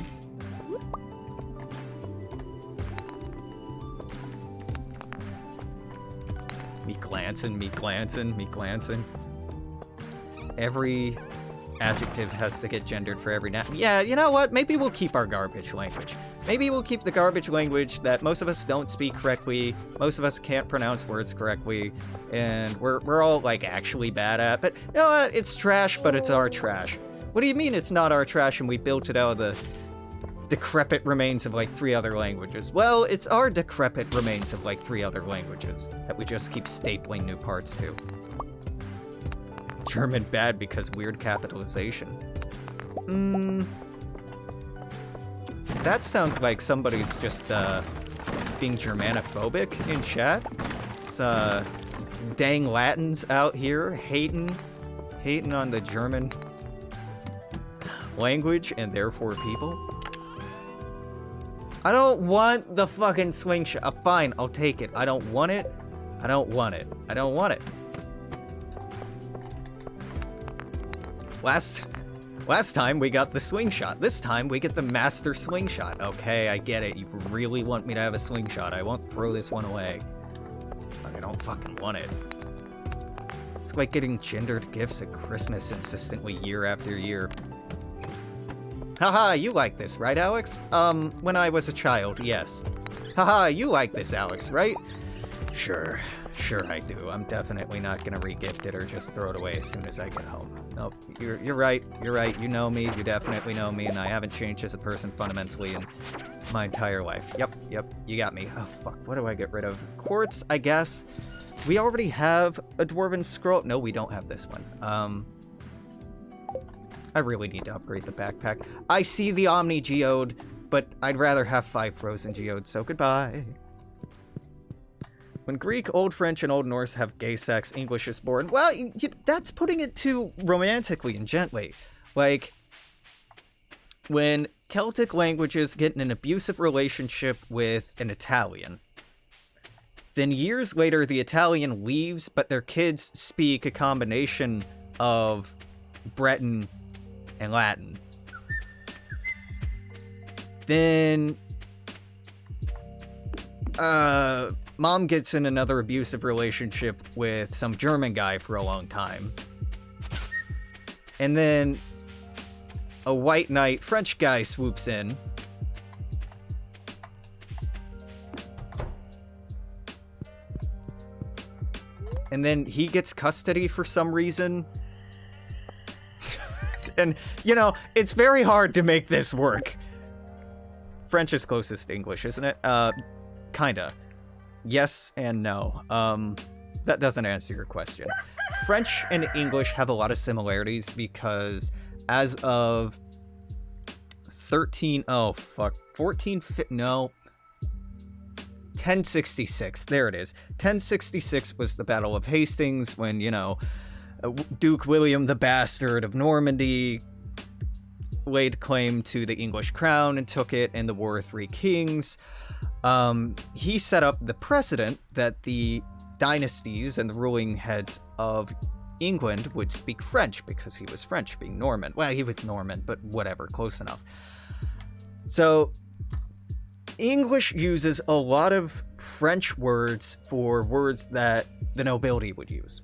Me glancing. Every adjective has to get gendered for every noun. Yeah, you know what? Maybe we'll keep our garbage language. Maybe we'll keep the garbage language that most of us don't speak correctly, most of us can't pronounce words correctly, and we're all, like, actually bad at. But you know what? It's trash, but it's our trash. What do you mean it's not our trash and we built it out of the decrepit remains of, like, 3 other languages? Well, it's our decrepit remains of, like, 3 other languages that we just keep stapling new parts to. German bad because weird capitalization. That sounds like somebody's just being Germanophobic in chat. It's dang Latins out here hating on the German language and therefore people. I don't want the fucking slingshot. Fine, I'll take it. I don't want it. I don't want it. I don't want it. Last time we got the slingshot. This time we get the master slingshot. Okay, I get it. You really want me to have a slingshot. I won't throw this one away. But I don't fucking want it. It's like getting gendered gifts at Christmas insistently year after year. Haha, you like this, right, Alex? When I was a child, yes. Haha, you like this, Alex, right? Sure I do. I'm definitely not gonna re-gift it or just throw it away as soon as I get home. Nope, you're right. You know me, you definitely know me, and I haven't changed as a person fundamentally in my entire life. Yep, you got me. Oh, fuck, what do I get rid of? Quartz, I guess. We already have a Dwarven Scroll. No, we don't have this one. I really need to upgrade the backpack. I see the Omni Geode, but I'd rather have 5 Frozen Geodes, so goodbye. When Greek, Old French, and Old Norse have gay sex, English is born. Well, that's putting it too romantically and gently. Like, when Celtic languages get in an abusive relationship with an Italian. Then years later, the Italian leaves, but their kids speak a combination of Breton and Latin. Then, mom gets in another abusive relationship with some German guy for a long time. And then a white knight French guy swoops in. And then he gets custody for some reason. And, you know, it's very hard to make this work. French is closest to English, isn't it? Kinda. Yes and no. That doesn't answer your question. French and English have a lot of similarities because as of 1066, there it is. 1066 was the Battle of Hastings when, you know, Duke William the Bastard of Normandy laid claim to the English crown and took it in the War of Three Kings. He set up the precedent that the dynasties and the ruling heads of England would speak French because he was French, being Norman. Well, he was Norman, but whatever, close enough. So English uses a lot of French words for words that the nobility would use.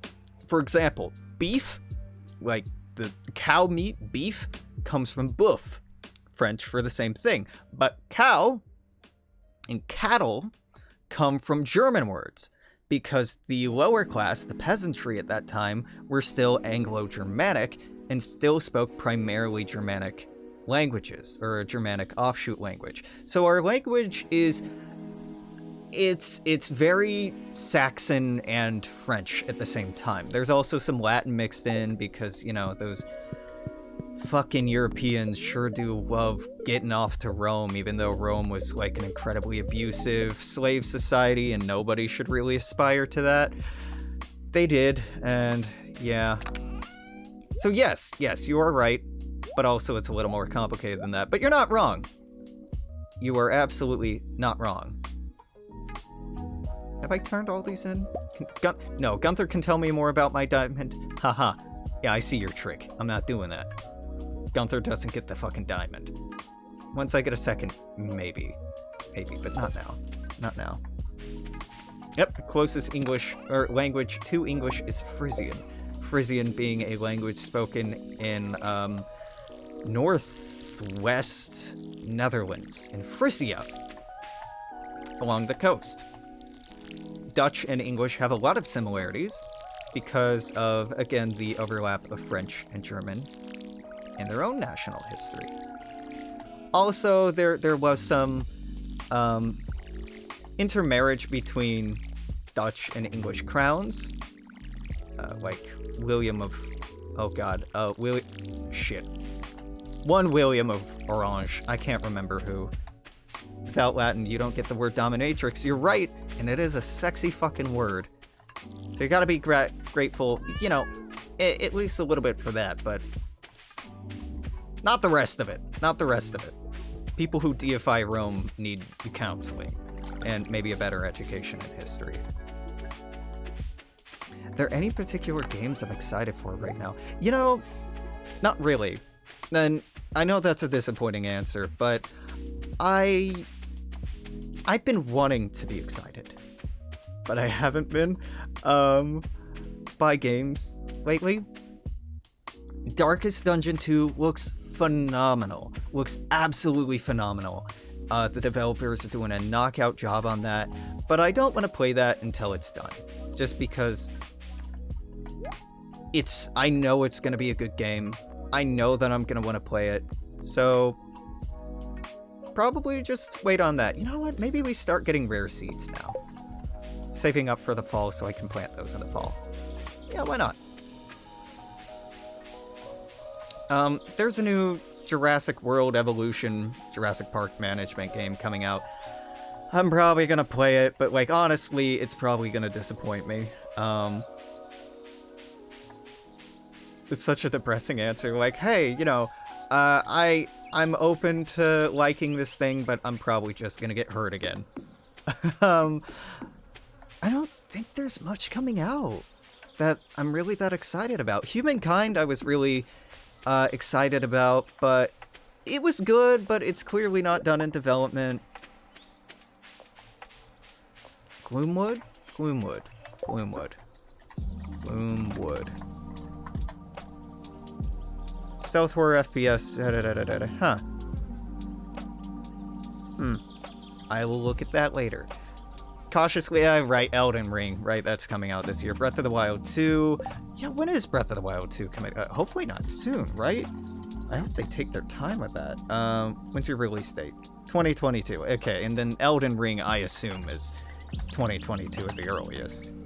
For example, beef, like the cow meat, beef, comes from boeuf, French for the same thing. But cow and cattle come from German words because the lower class, the peasantry at that time, were still Anglo-Germanic and still spoke primarily Germanic languages, or a Germanic offshoot language. So our language is, it's very Saxon and French at the same time. There's also some Latin mixed in because, you know, those fucking Europeans sure do love getting off to Rome, even though Rome was like an incredibly abusive slave society and nobody should really aspire to that. They did, and yeah. So yes, you are right, but also it's a little more complicated than that. But you're not wrong. You are absolutely not wrong. Have I turned all these in? No, Gunther can tell me more about my diamond. Haha. Yeah, I see your trick. I'm not doing that. Gunther doesn't get the fucking diamond. Once I get a second, maybe. Maybe, but not now. Not now. Yep, closest English, or language to English is Frisian. Frisian being a language spoken in, northwest Netherlands, in Frisia, along the coast. Dutch and English have a lot of similarities because of, again, the overlap of French and German in their own national history. Also, there was some intermarriage between Dutch and English crowns, like William of, one William of Orange. I can't remember who. Without Latin, you don't get the word dominatrix. You're right, and it is a sexy fucking word. So you gotta be grateful, you know, at least a little bit for that, but not the rest of it. Not the rest of it. People who deify Rome need counseling, and maybe a better education in history. Are there any particular games I'm excited for right now? You know, not really. Then I know that's a disappointing answer, but I've been wanting to be excited, but I haven't been by games lately. Darkest Dungeon 2 looks phenomenal. Looks absolutely phenomenal. The developers are doing a knockout job on that, but I don't want to play that until it's done. Just because I know it's going to be a good game. I know that I'm going to want to play it. So probably just wait on that. You know what? Maybe we start getting rare seeds now. Saving up for the fall so I can plant those in the fall. Yeah, why not? There's a new Jurassic World Evolution, Jurassic Park management game coming out. I'm probably gonna play it, but like honestly, it's probably gonna disappoint me. It's such a depressing answer. Like, hey, you know, I'm open to liking this thing, but I'm probably just gonna get hurt again. um, I don't think there's much coming out that I'm really that excited about. Humankind, I was really excited about, but it was good, but it's clearly not done in development. Gloomwood? Gloomwood. Gloomwood. Gloomwood. Stealth horror FPS. Huh. I will look at that later. Cautiously, right, Elden Ring, right, that's coming out this year. Breath of the Wild 2. Yeah, when is Breath of the Wild 2 coming? Hopefully not soon, right? I hope they take their time with that. When's your release date? 2022. Okay, and then Elden Ring, I assume, is 2022 at the earliest.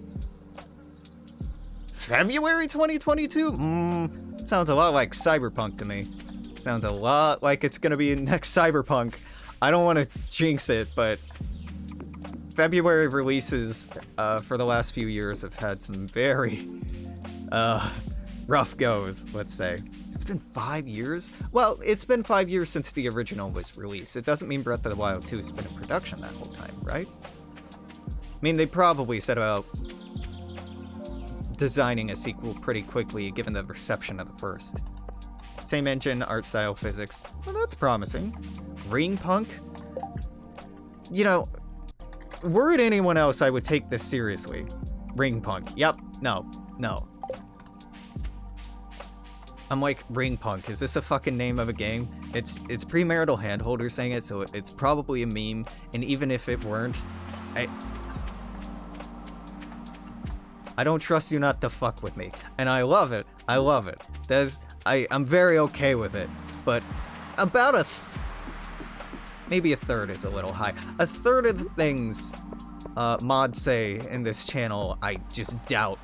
February 2022? Sounds a lot like Cyberpunk to me. Sounds a lot like it's gonna be next Cyberpunk. I don't want to jinx it, but February releases for the last few years have had some very rough goes, let's say. It's been 5 years? Well, it's been 5 years since the original was released. It doesn't mean Breath of the Wild 2 has been in production that whole time, right? I mean, they probably set about designing a sequel pretty quickly, given the reception of the first. Same engine, art style, physics. Well, that's promising. Ring Punk? You know, were it anyone else, I would take this seriously. Ring Punk. Yep. No. I'm like, Ring Punk. Is this a fucking name of a game? It's premarital handholder saying it, so it's probably a meme. And even if it weren't, I don't trust you not to fuck with me. And I love it. I love it. I'm very okay with it. But about maybe a third is a little high. A third of the things mods say in this channel, I just doubt.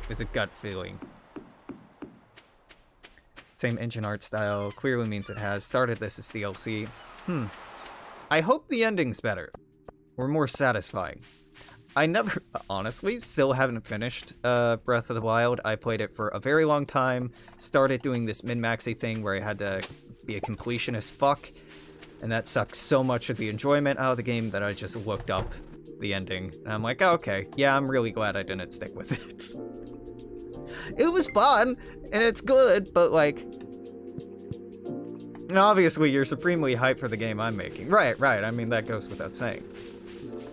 Is a gut feeling. Same engine art style, clearly means it has. Started this as DLC. I hope the ending's better. Or more satisfying. I never, honestly, still haven't finished Breath of the Wild. I played it for a very long time. Started doing this min-maxy thing where I had to be a completionist fuck. And that sucked so much of the enjoyment out of the game that I just looked up the ending. And I'm like, oh, okay, yeah, I'm really glad I didn't stick with it. It was fun, and it's good, but like... And obviously, you're supremely hyped for the game I'm making. Right, I mean, that goes without saying.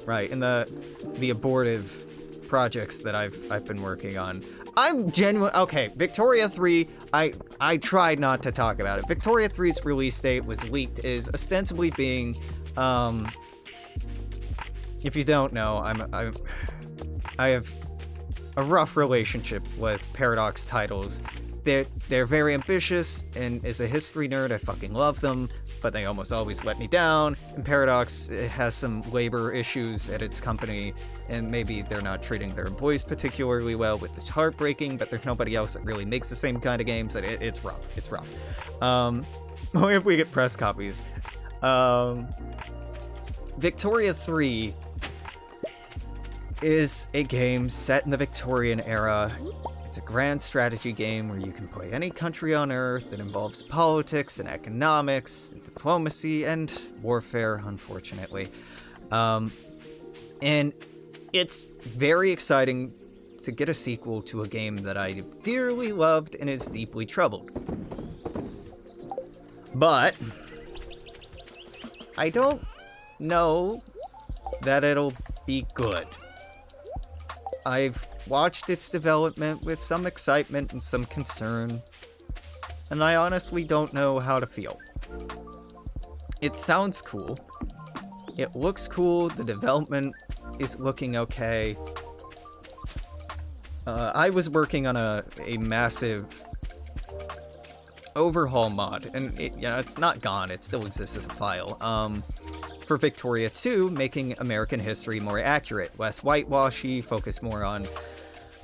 Right, and the abortive projects that I've been working on. I'm genuine. Okay, Victoria 3, I tried not to talk about it. Victoria 3's release date was leaked as ostensibly being, if you don't know, I have a rough relationship with Paradox titles. They're very ambitious, and as a history nerd, I fucking love them, but they almost always let me down. And Paradox has some labor issues at its company, and maybe they're not treating their employees particularly well, which is heartbreaking, but there's nobody else that really makes the same kind of games, and it's rough. It's rough. Only if we get press copies. Victoria 3 is a game set in the Victorian era. It's a grand strategy game where you can play any country on Earth that involves politics and economics, and diplomacy, and warfare, unfortunately. And it's very exciting to get a sequel to a game that I dearly loved and is deeply troubled. But I don't know that it'll be good. I've watched its development with some excitement and some concern, and I honestly don't know how to feel. It sounds cool. It looks cool. The development is looking okay. I was working on a massive overhaul mod, and it's not gone. It still exists as a file. For Victoria 2, making American history more accurate, less whitewashy, focus more on,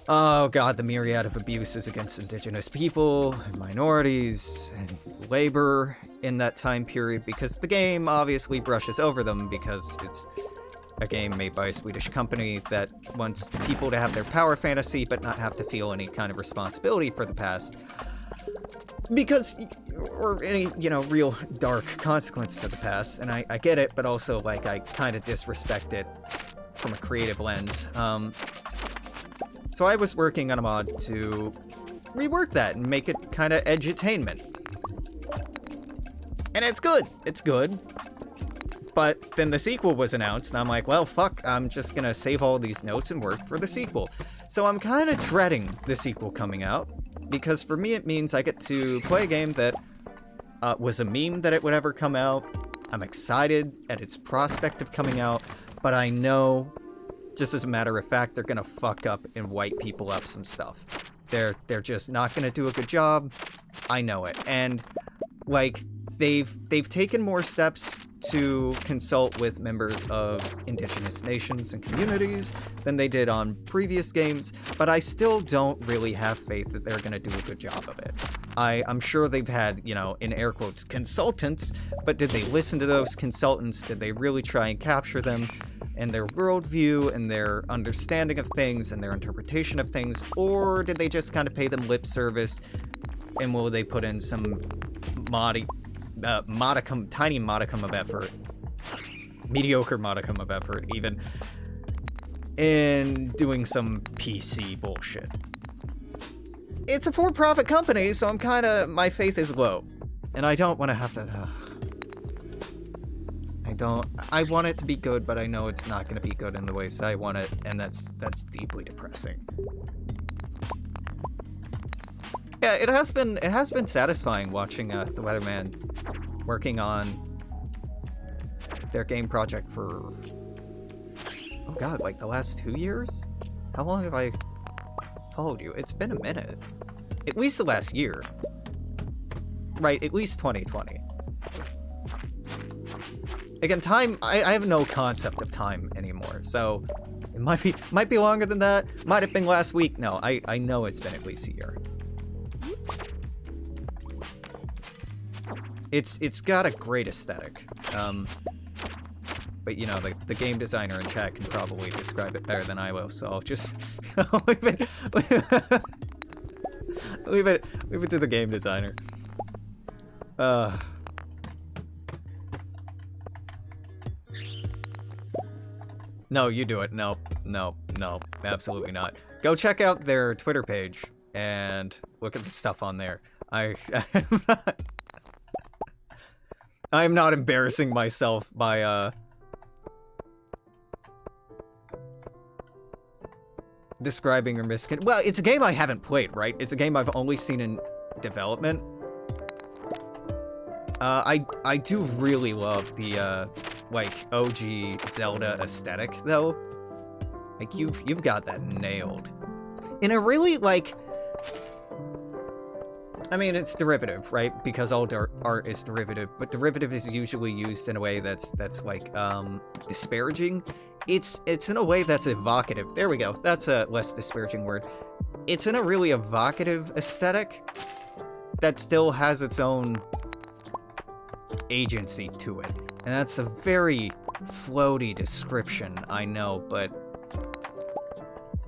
oh god, the myriad of abuses against indigenous people, and minorities, and labor in that time period, because the game obviously brushes over them because it's a game made by a Swedish company that wants people to have their power fantasy but not have to feel any kind of responsibility for the past. Because, or any, you know, real dark consequence to the past. And I get it, but also, like, I kind of disrespect it from a creative lens. So I was working on a mod to rework that and make it kind of edutainment. And it's good. It's good. But then the sequel was announced, and I'm like, well, fuck, I'm just gonna save all these notes and work for the sequel. So I'm kind of dreading the sequel coming out, because for me it means I get to play a game that was a meme that it would ever come out. I'm excited at its prospect of coming out, but I know, just as a matter of fact, they're gonna fuck up and white people up some stuff. They're just not gonna do a good job. I know it. And, like, they've taken more steps to consult with members of indigenous nations and communities than they did on previous games, but I still don't really have faith that they're going to do a good job of it. I'm sure they've had, you know, in air quotes, consultants, but did they listen to those consultants? Did they really try and capture them and their worldview and their understanding of things and their interpretation of things, or did they just kind of pay them lip service, and will they put in some tiny modicum of effort, mediocre modicum of effort even, in doing some PC bullshit? It's a for-profit company, so I'm kinda, my faith is low, and I don't want to have to, I want it to be good, but I know it's not going to be good in the ways I want it, and that's deeply depressing. Yeah, it has been satisfying watching the Weatherman working on their game project for, oh god, like the last 2 years? How long have I followed you? It's been a minute. At least the last year. Right, at least 2020. Again, time, I have no concept of time anymore, so it might be longer than that, might have been last week. No, I know it's been at least a year. It's got a great aesthetic, but you know, the game designer in chat can probably describe it better than I will, so I'll just leave it to the game designer. No, you do it. No, absolutely not. Go check out their Twitter page and look at the stuff on there. I'm not embarrassing myself by, describing or well, it's a game I haven't played, right? It's a game I've only seen in development. I do really love the, like, OG Zelda aesthetic, though. Like, you've got that nailed. In a really, like, I mean, it's derivative, right? Because all art is derivative, but derivative is usually used in a way that's like, disparaging. It's in a way that's evocative. There we go. That's a less disparaging word. It's in a really evocative aesthetic that still has its own agency to it. And that's a very floaty description, I know, but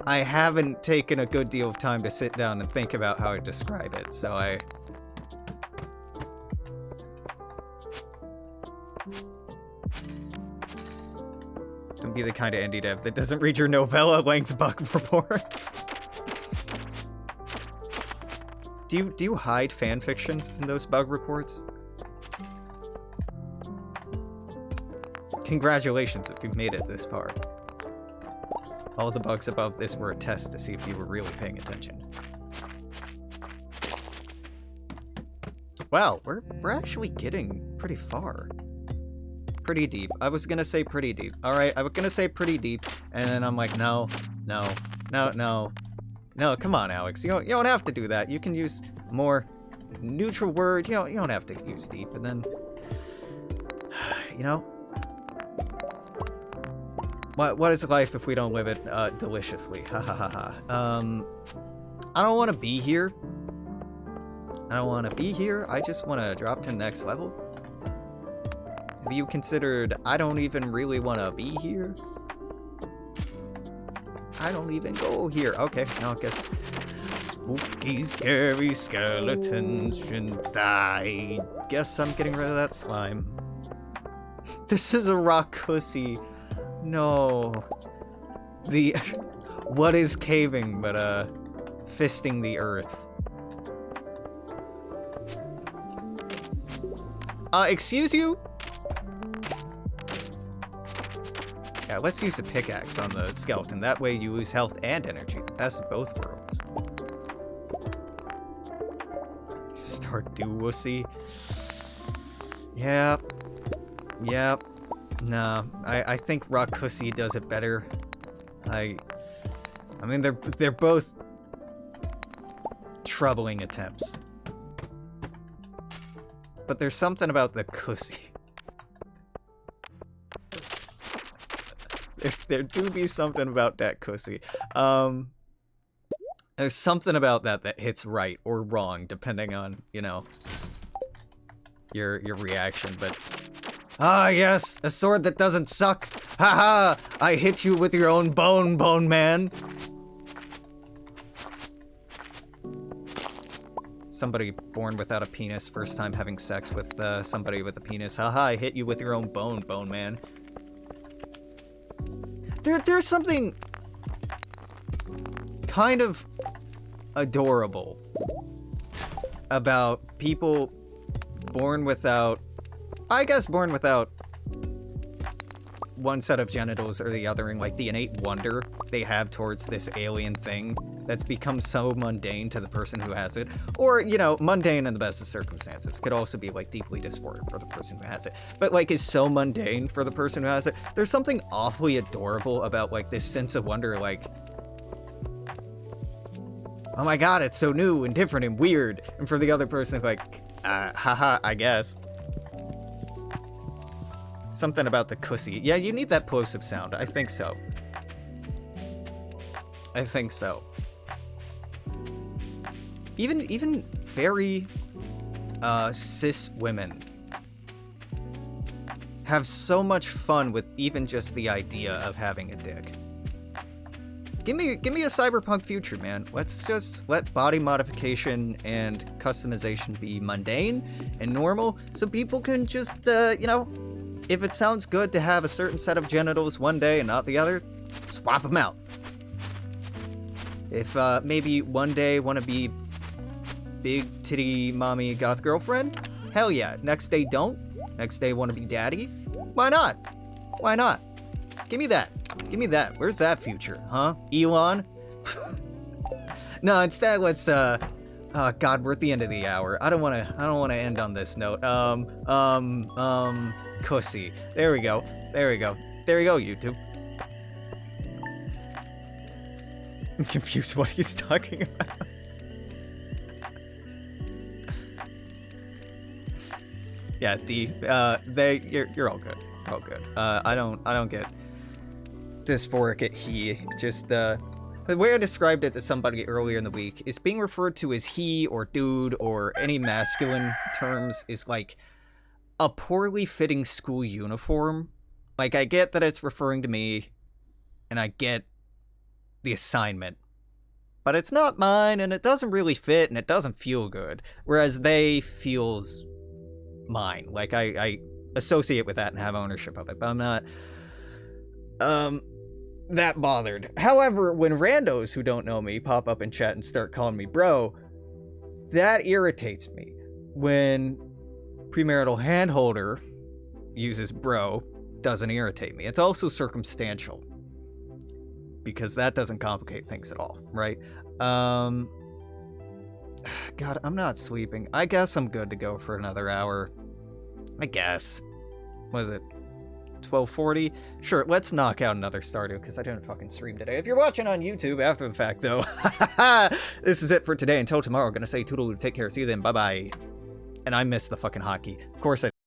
I haven't taken a good deal of time to sit down and think about how to describe it, so don't be the kind of indie dev that doesn't read your novella-length bug reports. Do you hide fanfiction in those bug reports? Congratulations if you've made it this far. All the bugs above this were a test to see if you were really paying attention. Wow, we're actually getting pretty far. Pretty deep. I was gonna say pretty deep. Alright, I was gonna say pretty deep, and then I'm like, no, come on, Alex. You don't have to do that. You can use a more neutral word. You don't have to use deep, and then, you know, what is life if we don't live it deliciously? Ha ha ha ha. I don't want to be here. I just want to drop to the next level. Have you considered I don't even really want to be here? I don't even go here. Okay, now I guess spooky, scary skeletons. I guess I'm getting rid of that slime. This is a rock pussy. No. The what is caving but fisting the earth? Excuse you? Yeah, let's use a pickaxe on the skeleton. That way you lose health and energy. The best of both worlds. Stardew wussy. Yep. Yep. No, I think Rakusi does it better. I mean, they're both troubling attempts. But there's something about the Kusi. There do be something about that Kusi. There's something about that hits right or wrong, depending on, you know, your reaction, but... Ah, yes! A sword that doesn't suck! Haha! I hit you with your own bone man! Somebody born without a penis, first time having sex with somebody with a penis. Haha, I hit you with your own bone man. There's something kind of adorable about people born without... I guess born without one set of genitals or the other, and like the innate wonder they have towards this alien thing that's become so mundane to the person who has it. Or, you know, mundane in the best of circumstances. Could also be like deeply dysphoric for the person who has it. But like is so mundane for the person who has it. There's something awfully adorable about like this sense of wonder, like, oh my god, it's so new and different and weird. And for the other person, like, haha, I guess. Something about the Kusi. Yeah, you need that plosive sound. I think so. I think so. Even very cis women have so much fun with even just the idea of having a dick. Give me a cyberpunk future, man. Let's just let body modification and customization be mundane and normal, so people can just, you know, if it sounds good to have a certain set of genitals one day and not the other, swap them out. If maybe one day want to be big titty mommy goth girlfriend, hell yeah. Next day don't. Next day want to be daddy. Why not? Why not? Give me that. Give me that. Where's that future, huh? Elon? No, instead let's oh god, we're at the end of the hour. I don't wanna end on this note. Kusi. There we go. There we go. There you go, YouTube. I'm confused what he's talking about. Yeah, D. You're all good. You're all good. I don't get dysphoric at he. Just the way I described it to somebody earlier in the week is being referred to as he or dude or any masculine terms is like a poorly fitting school uniform. Like, I get that it's referring to me, and I get the assignment, but it's not mine, and it doesn't really fit, and it doesn't feel good. Whereas they feels mine. Like, I associate with that and have ownership of it, but I'm not that bothered. However, when randos who don't know me pop up in chat and start calling me bro, that irritates me. When premarital handholder uses bro, doesn't irritate me. It's also circumstantial, because that doesn't complicate things at all, right? God, I'm not sleeping. I guess I'm good to go for another hour. I guess. What is it? 12:40? Sure, let's knock out another Stardew, because I didn't fucking stream today. If you're watching on YouTube after the fact, though, this is it for today. Until tomorrow, I'm gonna say toodaloo, take care, see you then, bye-bye. And I missed the fucking hotkey. Of course I